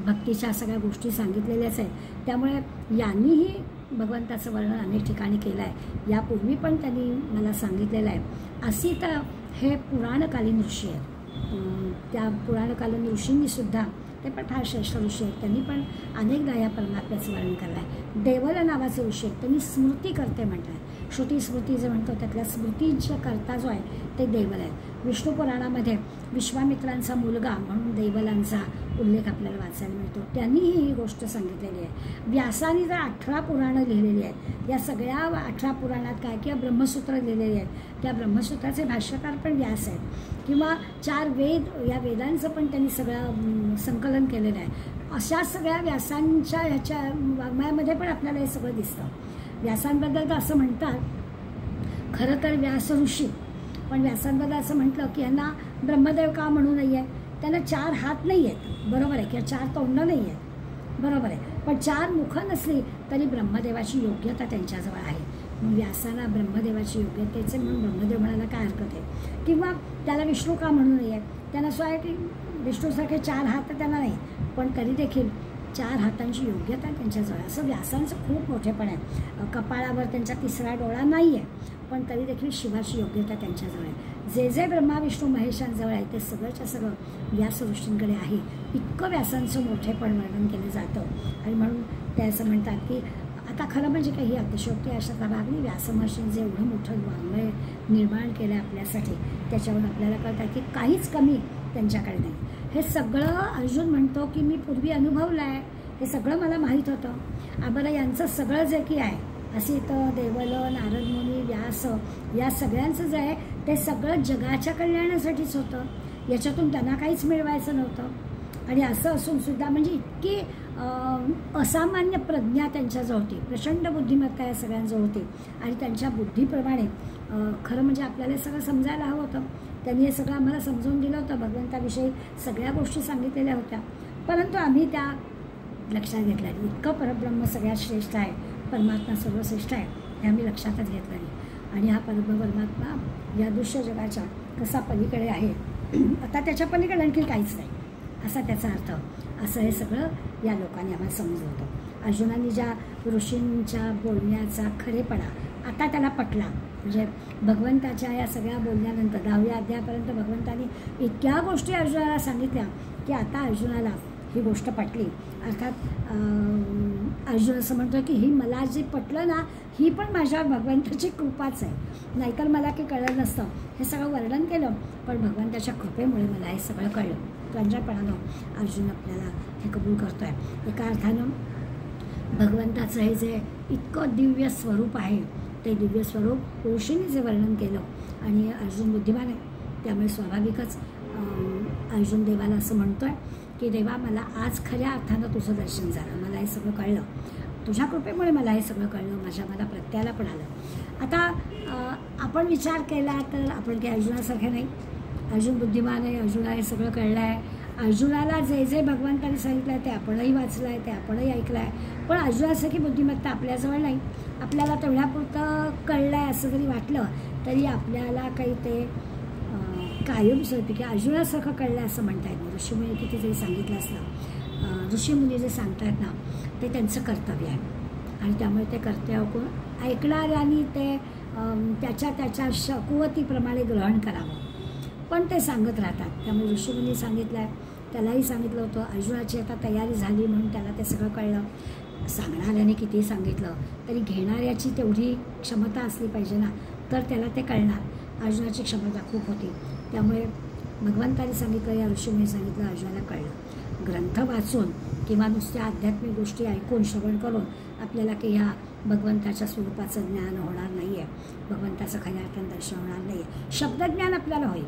भक्तीच्या सगळ्या गोष्टी सांगितलेल्याच आहेत. त्यामुळे यांनीही भगवंताचं वर्णन अनेक ठिकाणी केलं आहे. यापूर्वी पण त्यांनी मला सांगितलेलं आहे. अशी तर हे पुराणकालीन ऋषी आहेत. त्या पुराणकालीन ऋषींनीसुद्धा ते पण फार श्रेष्ठ ऋषी आहेत. त्यांनी पण अनेकदा या परमात्म्याचं वर्णन केलं आहे. देवल नावाचे ऋषी आहेत. त्यांनी स्मृती करते म्हणतात. श्रुती स्मृती जे म्हणतो त्यातल्या स्मृतींच्या करता जो आहे ते देवल आहेत. विष्णू पुराणामध्ये विश्वामित्रांचा मुलगा म्हणून देवलांचा उल्लेख आपल्याला वाचायला मिळतो. त्यांनीही ही गोष्ट सांगितलेली आहे. व्यासानी जर 18 पुराणं लिहिलेली आहेत. या सगळ्या 18 पुराणात काय किंवा ब्रह्मसूत्र लिहिलेली आहेत. त्या ब्रह्मसूत्राचे भाष्यकार पण व्यास आहेत किंवा 4 वेद, या वेदांचं पण त्यांनी सगळं संकलन केलेलं आहे. अशा सगळ्या व्यासांच्या ह्याच्या वाङ्मयामध्ये पण आपल्याला हे सगळं दिसतं. व्यासांबद्दल तर असं म्हणतात खरं तर व्यास ऋषी, पण व्यासांबद्दल असं म्हटलं की यांना ब्रह्मदेव का म्हणू नाही आहे. त्यांना 4 हात नाही आहेत, बरोबर आहे, किंवा 4 तोंडं नाही आहेत, बरोबर आहे, पण 4 मुखं नसली तरी ब्रह्मदेवाची योग्यता त्यांच्याजवळ आहे. मग व्यासाला ब्रह्मदेवाची योग्यतेचे म्हणून ब्रह्मदेव म्हणायला काय हरकत आहे. किंवा त्याला विष्णू का म्हणू नये. त्यांना असं आहे की विष्णूसारखे 4 हात त्यांना नाही, पण तरी देखील 4 हातांची योग्यता त्यांच्याजवळ. असं व्यासांचं खूप मोठेपण आहे. कपाळावर त्यांचा 3रा डोळा नाही आहे, पण तरी देखील शिवाची योग्यता त्यांच्याजवळ आहे. जे जे ब्रह्मा विष्णू महेशांजवळ आहे ते सगळंच्या सगळं व्यास ऋषींकडे आहे. इतकं व्यासांचं मोठेपण वर्णन केलं जातं. आणि म्हणून ते असं म्हणतात की आता खरं म्हणजे काही अतिशयोक्ती अशातला भाग नाही. व्यासमहर्षींनी जे एवढं मोठं वाङ्मय निर्माण केलं आपल्यासाठी, त्याच्यावरून आपल्याला कळतं की काहीच कमी त्यांच्याकडे नाही. हे सगळं अर्जुन म्हणतो की मी पूर्वी अनुभवलं आहे, हे सगळं मला माहीत होतं. बरं, यांचं सगळं जे की आहे, असित, देवल, नारद मुनी, व्यास, या सगळ्यांचं जे आहे ते सगळं जगाच्या कल्याणासाठीच होतं. याच्यातून त्यांना काहीच मिळवायचं नव्हतं. आणि असं असूनसुद्धा म्हणजे इतकी असामान्य प्रज्ञा त्यांच्याजवळ होती, प्रचंड बुद्धिमत्ता या सगळ्यांजवळ होती. आणि त्यांच्या बुद्धीप्रमाणे खरं म्हणजे आपल्याला सगळं समजायला हवं होतं. त्यांनी हे सगळं आम्हाला समजून दिलं होतं. भगवंताविषयी सगळ्या गोष्टी सांगितलेल्या होत्या, परंतु आम्ही त्या लक्षात घेतल्या नाही. इतकं परब्रह्म सगळ्यात श्रेष्ठ आहे, परमात्मा सर्वश्रेष्ठ आहे, हे आम्ही लक्षातच घेतलं नाही. आणि हा परब्रह्म या दृश्य जगाच्या कसा पलीकडे आहे, आता त्याच्या पलीकडे आणखी काहीच नाही असा त्याचा अर्थ. असं हे सगळं या लोकांनी आम्हाला समजवतं. अर्जुनांनी ज्या ऋषींच्या बोलण्याचा खरेपणा आता त्याला पटला, म्हणजे भगवंताच्या या सगळ्या बोलण्यानंतर 10व्या अध्यायापर्यंत भगवंतांनी इतक्या गोष्टी अर्जुनाला सांगितल्या की आता अर्जुनाला ही गोष्ट पटली. अर्थात अर्जुन असं म्हणतो की ही मला जे पटलं ना, ही पण माझ्यावर भगवंताची कृपाच आहे, नाहीतर मला काही कळलं नसतं. हे सगळं वर्णन केलं, पण भगवंताच्या कृपेमुळे मला हे सगळं कळलं. प्रांजळपणानं अर्जुन आपल्याला हे कबूल करतो आहे. एका अर्थानं भगवंताचं हे जे इतकं दिव्य स्वरूप आहे, ते दिव्य स्वरूप ऋषींनी जे वर्णन केलं, आणि अर्जुन बुद्धिमान आहे, त्यामुळे स्वाभाविकच अर्जुन देवाला असं म्हणतो आहे की देवा, मला आज खऱ्या अर्थानं तुझं दर्शन झालं, मला हे सगळं कळलं, तुझ्या कृपेमुळे मला हे सगळं कळलं, मला प्रत्ययाला पण आलं. आता आपण विचार केला तर आपण काही अर्जुनासारखे नाही. अर्जुन बुद्धिमान आहे, अर्जुनाला हे सगळं कळलं आहे. अर्जुनाला जे जे भगवंताने सांगितलं आहे ते आपणही वाचलं आहे, ते आपणही ऐकलं आहे, पण अर्जुनासारखी बुद्धिमत्ता आपल्याजवळ नाही. आपल्याला तेवढ्यापुरतं कळलं आहे असं जरी वाटलं तरी आपल्याला काही ते कायमस्वरूपी की अर्जुनासारखं कळलं असं म्हणता येत नाही. ऋषीमुनी किती जरी सांगितलं असलं, ऋषीमुनी जे सांगतायत ना, ते त्यांचं कर्तव्य आहे. आणि त्यामुळे ते कर्तव्य ऐकणाऱ्यांनी ते त्याच्या कुवतीप्रमाणे ग्रहण करावं, पण ते सांगत राहतात. त्यामुळे ऋषीमुनी सांगितलं आहे, त्यालाही सांगितलं होतं. अर्जुनाची आता तयारी झाली म्हणून त्याला ते सगळं कळलं. सांगणाऱ्याने किती सांगितलं तरी घेणाऱ्याची तेवढी क्षमता असली पाहिजे ना, तर त्याला ते कळणार. अर्जुनाची क्षमता खूप होती, त्यामुळे भगवंताने सांगितलं, या ऋषीमुनी सांगितलं, अर्जुनाला कळलं. ग्रंथ वाचून किंवा नुसत्या आध्यात्मिक गोष्टी ऐकून श्रवण करून आपल्याला की ह्या भगवंताच्या स्वरूपाचं ज्ञान होणार नाही आहे, भगवंताचं खऱ्या अर्थानं दर्शन होणार नाही आहे. शब्दज्ञान आपल्याला होईल,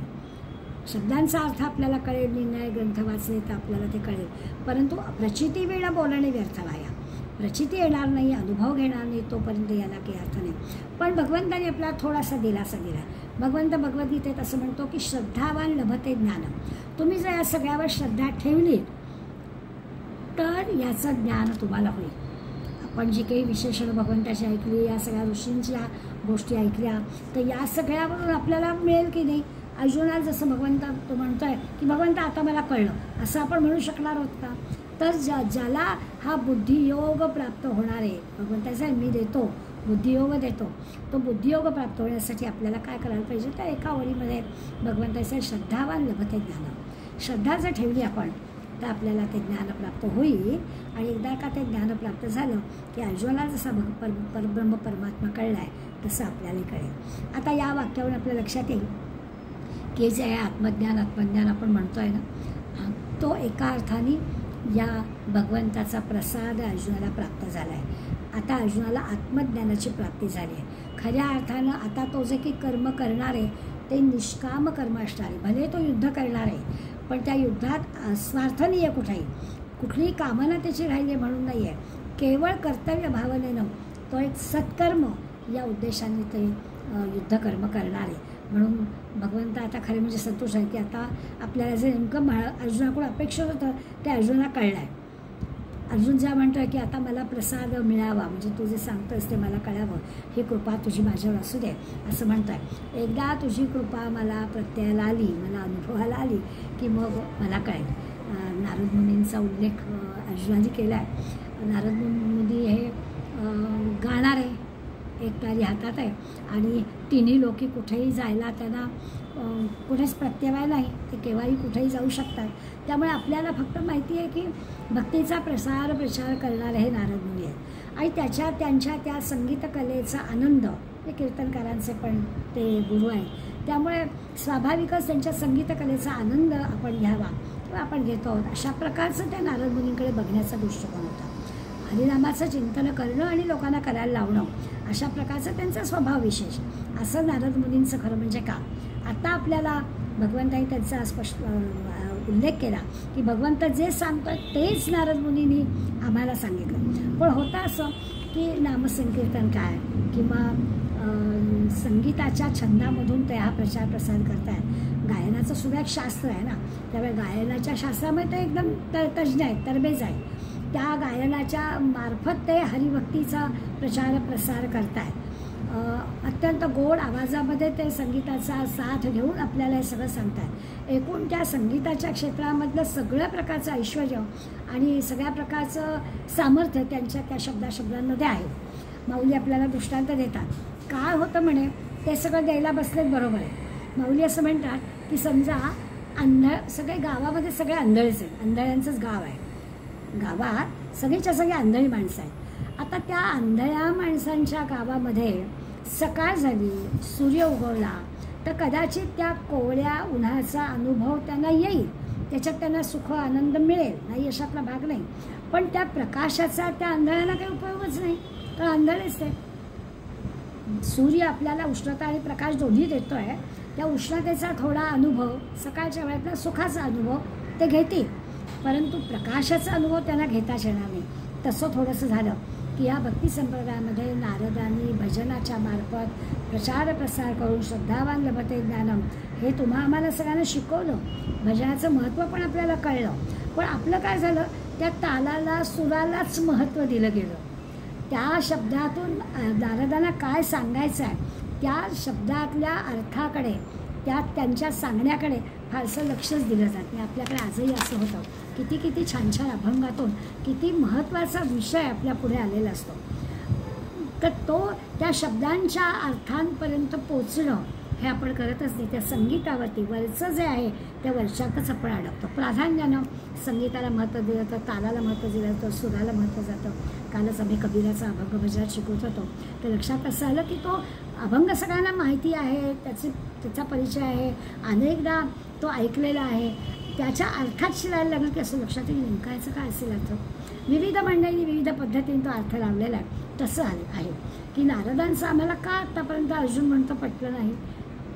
शब्दांचा अर्थ आपल्याला कळेल, निर्णय ग्रंथ वाचले तर आपल्याला ते कळेल, परंतु प्रचिती वेळा बोलणे व्यर्थ वाया. प्रचिती येणार नाही, अनुभव घेणार नाही, तोपर्यंत याला काही अर्थ नाही. पण भगवंताने आपल्याला थोडासा दिलासा दिला. भगवंत भगवद्गीतेत असं म्हणतो की श्रद्धावान लभते ज्ञान. तुम्ही जर या सगळ्यावर श्रद्धा ठेवली तर याचं ज्ञान तुम्हाला होईल. आपण जी काही विशेषण भगवंताची ऐकली, या सगळ्या ऋषींच्या गोष्टी ऐकल्या, तर या सगळ्यावरून आपल्याला मिळेल की नाही. अर्जुनाला जसं भगवंत तो म्हणतोय की भगवंत आता मला कळलं, असं आपण म्हणू शकणार आहोत का? तर ज्याला हा बुद्धियोग प्राप्त होणार आहे, भगवंताचा मी देतो, बुद्धियोग देतो, तो बुद्धियोग प्राप्त होण्यासाठी आपल्याला काय करायला पाहिजे, तर एका ओळीमध्ये भगवंताचं श्रद्धावान लभते ज्ञान. श्रद्धा जर ठेवली आपण तर आपल्याला ते ज्ञान प्राप्त होईल. आणि एकदा का ते ज्ञान प्राप्त झालं की अर्जुनाला जसा परब्रह्म परमात्मा कळला आहे तसं आपल्याला कळेल. आता या वाक्यावरून आपल्या लक्षात येईल की जे आहे आत्मज्ञान आपण म्हणतो आहे ना, तो एका अर्थाने या भगवंताचा प्रसाद अर्जुनाला प्राप्त झाला आहे. आता अर्जुनाला आत्मज्ञानाची प्राप्ती झाली आहे. खऱ्या अर्थानं आता तो जे की कर्म करणार आहे ते निष्काम कर्म असणार आहे. भले तो युद्ध करणार आहे, पण त्या युद्धात स्वार्थ नाही आहे, कुठलीही कामना त्याची राहिली म्हणून नाही आहे, केवळ कर्तव्य भावनेनं तो एक सत्कर्म या उद्देशाने ते युद्ध कर्म करणार आहे. म्हणून भगवंत आता खरे म्हणजे संतोष आहे की आता आपल्याला जे नेमकं अर्जुनाकडून अपेक्षित होतं ते अर्जुनाला कळलं आहे. अर्जुन ज्या म्हणतो आहे की आता मला प्रसाद मिळावा, म्हणजे तू जे सांगतोस ते मला कळावं, ही कृपा तुझी माझ्यावर असू दे असं म्हणतो आहे. एकदा तुझी कृपा मला प्रत्ययाला आली, मला अनुभवाला आली की मग मला कळेल. नारद मुनींचा उल्लेख अर्जुनाने केला आहे. नारद मुनी हे गाणारे, एक तारी हातात आहे आणि तिन्ही लोकी कुठेही जायला त्यांना कुठेच प्रत्यवाय नाही, ते केव्हाही कुठेही जाऊ शकतात. त्यामुळे आपल्याला फक्त माहिती आहे की भक्तीचा प्रचार करणारे हे नारद मुनी आहेत आणि त्यांच्या त्या संगीत कलेचा आनंद, ते कीर्तनकारांचे पण ते गुरु आहेत. त्यामुळे स्वाभाविकच त्यांच्या संगीत कलेचा आनंद आपण घ्यावा किंवा आपण घेतो आहोत, अशा प्रकारचं त्या नारद मुनींकडे बघण्याचा दृष्टिकोन होता. हरिनामाचं चिंतन करणं आणि लोकांना करायला लावणं, अशा प्रकारचा त्यांचा स्वभाव विशेष. असं नारद मुनींचं खरं म्हणजे का. आता आपल्याला भगवंतांनी त्यांचा स्पष्ट उल्लेख केला की भगवंत जे सांगतात तेच नारद मुनींनी आम्हाला सांगितलं. पण होतं असं की नामसंकीर्तन काय किंवा संगीताच्या छंदामधून ते हा प्रचार प्रसार करतायत. गायनाचं सुद्धा एक शास्त्र आहे ना, त्यामुळे गायनाच्या शास्त्रामध्ये ते एकदम तज्ज्ञ आहेत, तरबेज आहेत. त्या गायनाच्या मार्फत ते हरिभक्तीचा प्रचार प्रसार करतायत. अत्यंत गोड आवाजामध्ये ते संगीताचा साथ घेऊन आपल्याला हे सगळं सांगतात. एकूण त्या संगीताच्या क्षेत्रामधलं सगळ्या प्रकारचं ऐश्वर आणि सगळ्या प्रकारचं सामर्थ्य त्यांच्या त्या शब्दांमध्ये आहे. माऊली आपल्याला दृष्टांत देतात. काय होतं म्हणे, ते सगळं द्यायला बसलेत बरोबर आहे. माऊली असं म्हणतात की समजा सगळे गावामध्ये सगळे आंधळेच आहेत, आंधळ्यांचंच गाव आहे. गावात सगळीच्या सगळी आंधळी माणसं आहेत. आता त्या आंधळ्या माणसांच्या गावामध्ये सकाळ झाली, सूर्य उगवला तर कदाचित त्या कोवळ्या उन्हाचा अनुभव त्यांना येईल, त्याच्यात त्यांना सुख आनंद मिळेल, नाही अशातला भाग नाही. पण त्या प्रकाशाचा त्या आंधळ्यांना काही उपयोगच नाही, कारण आंधळेच ते. सूर्य आपल्याला उष्णता आणि प्रकाश दोन्ही देतो आहे. त्या उष्णतेचा थोडा अनुभव, सकाळच्या वेळेतला सुखाचा अनुभव ते घेतील, परंतु प्रकाशाचा अनुभव त्यांना घेताच येणार नाही. तसं थोडंसं झालं की या भक्ती संप्रदायामध्ये नारदांनी भजनाच्या मार्फत प्रचार प्रसार करून श्रद्धावान लभते ज्ञानम हे आम्हाला सगळ्यांना शिकवलं. भजनाचं महत्त्व पण आपल्याला कळलं. पण आपलं काय झालं, त्या तालाला सुरालाच महत्त्व दिलं गेलं. त्या शब्दातून नारदांना काय सांगायचं आहे त्या शब्दातल्या अर्थाकडे, त्यांच्या सांगण्याकडे फारसं लक्षच दिलं जात नाही. आपल्याकडे आजही असं होतं, किती छान छान अभंगातून किती महत्त्वाचा विषय आपल्या पुढे आलेला असतो, तर तो त्या शब्दांच्या अर्थांपर्यंत पोचणं हे आपण करतच नाही. त्या संगीतावरती वरचं जे आहे त्या वर्षातच आपण अडकतो. प्राधान्यानं संगीताला महत्त्व दिलं जातं, तालाला महत्त्व दिलं जातं, सुराला महत्त्व जातं. कालच आम्ही कबीराचा अभंग भजनात शिकवत होतो, तर लक्षात असं आलं की तो अभंग सगळ्यांना माहिती आहे, त्याचा परिचय आहे, अनेकदा तो ऐकलेला आहे. त्याच्या अर्थात शिरायला लागलं की असं लक्षात येईल नेमका याचं काय असेल अर्थ. विविध मंडळींनी विविध पद्धतीने तो अर्थ लावलेला आहे. तसं आहे की नारदांचं आम्हाला का आत्तापर्यंत अर्जुन म्हणतो पटलं नाही,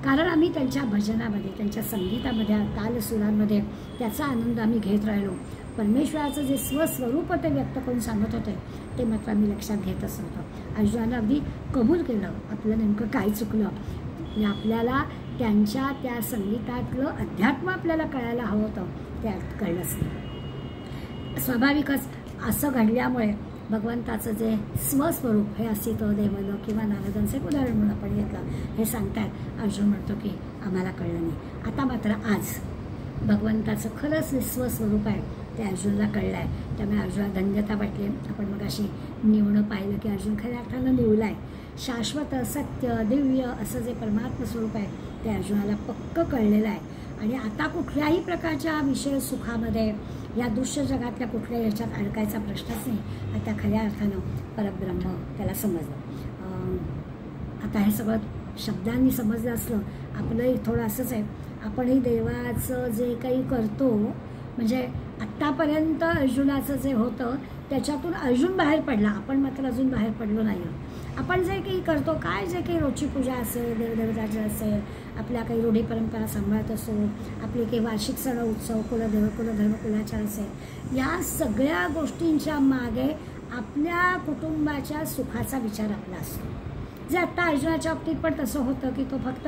कारण आम्ही त्यांच्या भजनामध्ये, त्यांच्या संगीतामध्ये, तालसुरांमध्ये त्याचा आनंद आम्ही घेत राहिलो. परमेश्वराचं जे स्वस्वरूप ते व्यक्त करून सांगत होते ते मात्र आम्ही लक्षात घेतच नव्हतं. अर्जुनानं अगदी कबूल केलं आपलं नेमकं काय चुकलं. आपल्याला त्यांच्या त्या संगीतातलं अध्यात्म आपल्याला कळायला हवं होतं, ते कळलंच नाही. स्वाभाविकच असं घडल्यामुळे भगवंताचं जे स्वस्वरूप हे अस्तित्व देवलं किंवा नारदांचं एक उदाहरण म्हणून आपण घेतलं, हे सांगतायत. अर्जुन म्हणतो की आम्हाला कळलं नाही. आता मात्र आज भगवंताचं खरंच स्वस्वरूप आहे ते अर्जुनला कळलं आहे. त्यामुळे अर्जुनला धन्यता वाटली. आपण मग अशी निवणं पाहिलं की अर्जुन खऱ्या अर्थानं निवला आहे. शाश्वत सत्य दिव्य असं जे परमात्म स्वरूप आहे ते अर्जुनाला पक्क कळलेलं आहे. आणि आता कुठल्याही प्रकारच्या विषय सुखामध्ये या दृश्य जगातल्या कुठल्याही ह्याच्यात अडकायचा प्रश्नच नाही. आता खऱ्या अर्थानं परब्रह्म त्याला समजलं. आता हे सगळं शब्दांनी समजलं असलं, आपलंही थोडं असंच आहे. आपणही देवाचं जे काही करतो, म्हणजे आत्तापर्यंत अर्जुनाचं जे होतं त्याच्यातून अर्जुन बाहेर पडला, आपण मात्र अजून बाहेर पडलो नाही. आपण जे काही करतो, काय जे काही रोजची पूजा असेल, देवदेवताची असेल, आपल्या काही रूढी परंपरा सांभाळत असो, आपले काही वार्षिक सण उत्सव, कुलदेव कुलधर्म कुलाचार असेल, या सगळ्या गोष्टींच्या मागे आपल्या कुटुंबाच्या सुखाचा विचार आपला असतो. जे आत्ता अर्जुनाच्या बाबतीत पण तसं होतं की तो फक्त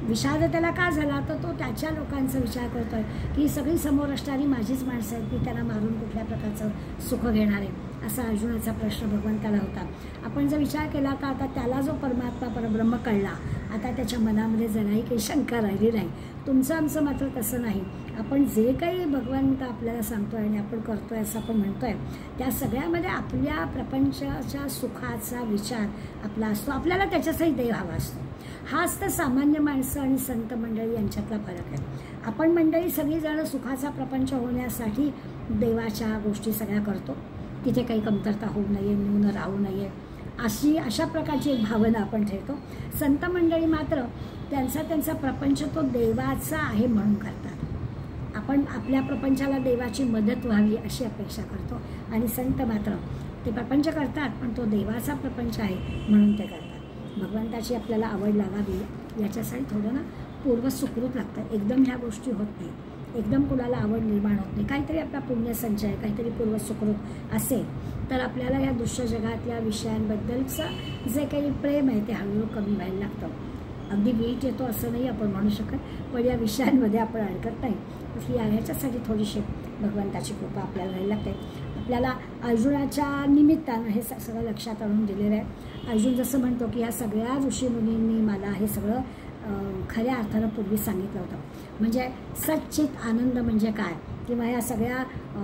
विषाद त्याला का झाला, तर तो त्याच्या लोकांचा विचार करतोय की सगळी समोर असणारी माझीच माणसं आहेत, मी त्यांना मारून कुठल्या प्रकारचं सुख घेणार आहे, असा अर्जुनाचा प्रश्न भगवंताला होता. आपण जर विचार केला तर आता त्याला जो परमात्मा परब्रह्म कळला आता त्याच्या मनामध्ये जराही काही शंका राहिली नाही. तुमचं आमचं मात्र तसं नाही. आपण जे काही भगवंत आपल्याला सांगतो आहे आणि आपण करतो आहे असं आपण म्हणतो आहे, त्या सगळ्यामध्ये आपल्या प्रपंचाच्या सुखाचा विचार आपला असतो. आपल्याला त्याच्याचाही देव हवा असतो. हाच तर सामान्य माणसं आणि संत मंडळी यांच्यातला फरक आहे. आपण मंडळी सगळीजणं सुखाचा प्रपंच होण्यासाठी देवाच्या गोष्टी सगळ्या करतो. तिथे काही कमतरता होऊ नये, न्यून राहू नये, अशा प्रकारची एक भावना आपण ठेवतो. संत मंडळी मात्र त्यांचा प्रपंच तो देवाचा आहे म्हणून करतात. आपण आपल्या प्रपंचाला देवाची मदत व्हावी अशी अपेक्षा करतो आणि संत मात्र ते प्रपंच करतात पण तो देवाचा प्रपंच आहे म्हणून ते करतात. भगवंताची आपल्याला आवड लागावी याच्यासाठी थोडं ना पूर्व सुकृत लागतं. एकदम ह्या गोष्टी होत नाही. एकदम कुणाला आवड निर्माण होत नाही. काहीतरी आपला पुण्यसंचय, काहीतरी पूर्व सुकृत असेल तर आपल्याला या दृश्य जगातल्या विषयांबद्दलचं जे काही प्रेम आहे ते हळूहळू कमी व्हायला लागतं. अगदी वीट येतो असं नाही आपण म्हणू शकत, पण या विषयांमध्ये आपण अडकत नाही. ही ह्याच्यासाठी थोडीशी भगवंताची कृपा आपल्याला व्हायला लागते. आपल्याला अर्जुनाच्या निमित्तानं हे सगळं लक्षात आणून दिलेलं आहे. अर्जुन जसं म्हणतो की ह्या सगळ्या ऋषीमुनींनी मला हे सगळं खऱ्या अर्थानं पूर्वी सांगितलं होतं. म्हणजे सच्चित आनंद म्हणजे काय, किंवा या सगळ्या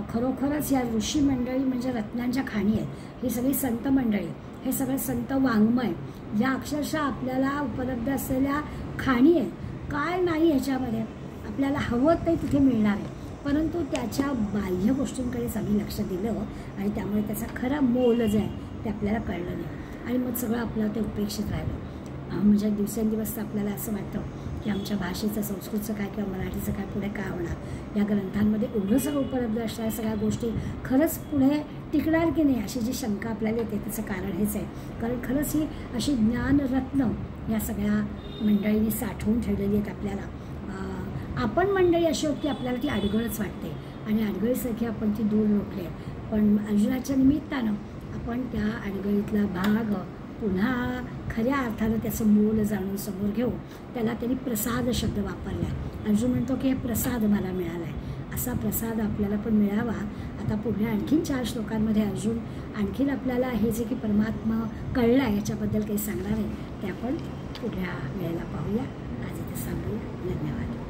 खरोखरच या ऋषी मंडळी म्हणजे रत्नांच्या खाणी आहेत. ही सगळी संत मंडळी, हे सगळं संत वाङ्मय, ज्या अक्षरशः आपल्याला उपलब्ध असलेल्या खाणी आहेत. काय नाही ह्याच्यामध्ये, आपल्याला हवं ते तिथे मिळणार आहे, परंतु त्याच्या बाह्य गोष्टींकडेच आम्ही लक्ष दिलं आणि त्यामुळे त्याचा खरा मोल जे आहे ते आपल्याला कळलं नाही आणि मग सगळं आपलं ते उपेक्षित राहिलं. म्हणजे दिवसेंदिवस आपल्याला असं वाटतं की आमच्या भाषेचं, संस्कृतचं काय किंवा मराठीचं काय पुढे काय होणार. या ग्रंथांमध्ये एवढं सगळं उपलब्ध असणाऱ्या सगळ्या गोष्टी खरंच पुढे टिकणार की नाही अशी जी शंका आपल्याला येते त्याचं कारण हेच आहे. कारण खरंच ही अशी ज्ञानरत्न या सगळ्या मंडळींनी साठवून ठेवलेली आहेत आपल्याला. आपण मंडळी अशी होती आपल्याला ती अडगळच वाटते आणि अडगळीसारखी आपण ती दूर रोखली आहे. पण अर्जुनाच्या निमित्तानं आपण त्या अडगळीतला भाग पुन्हा खऱ्या अर्थानं त्याचं मोल जाणून समोर घेऊ. त्याला त्यांनी प्रसाद शब्द वापरला. अर्जुन म्हणतो की हे प्रसाद मला मिळाला आहे. असा प्रसाद आपल्याला पण मिळावा. आता पुढे आणखीन 4 श्लोकांमध्ये अर्जुन आणखीन आपल्याला हे जे की परमात्मा कळला याच्याबद्दल काही सांगणार आहे ते आपण पुढल्या वेळेला पाहूया. आज इथे सांगूया. धन्यवाद.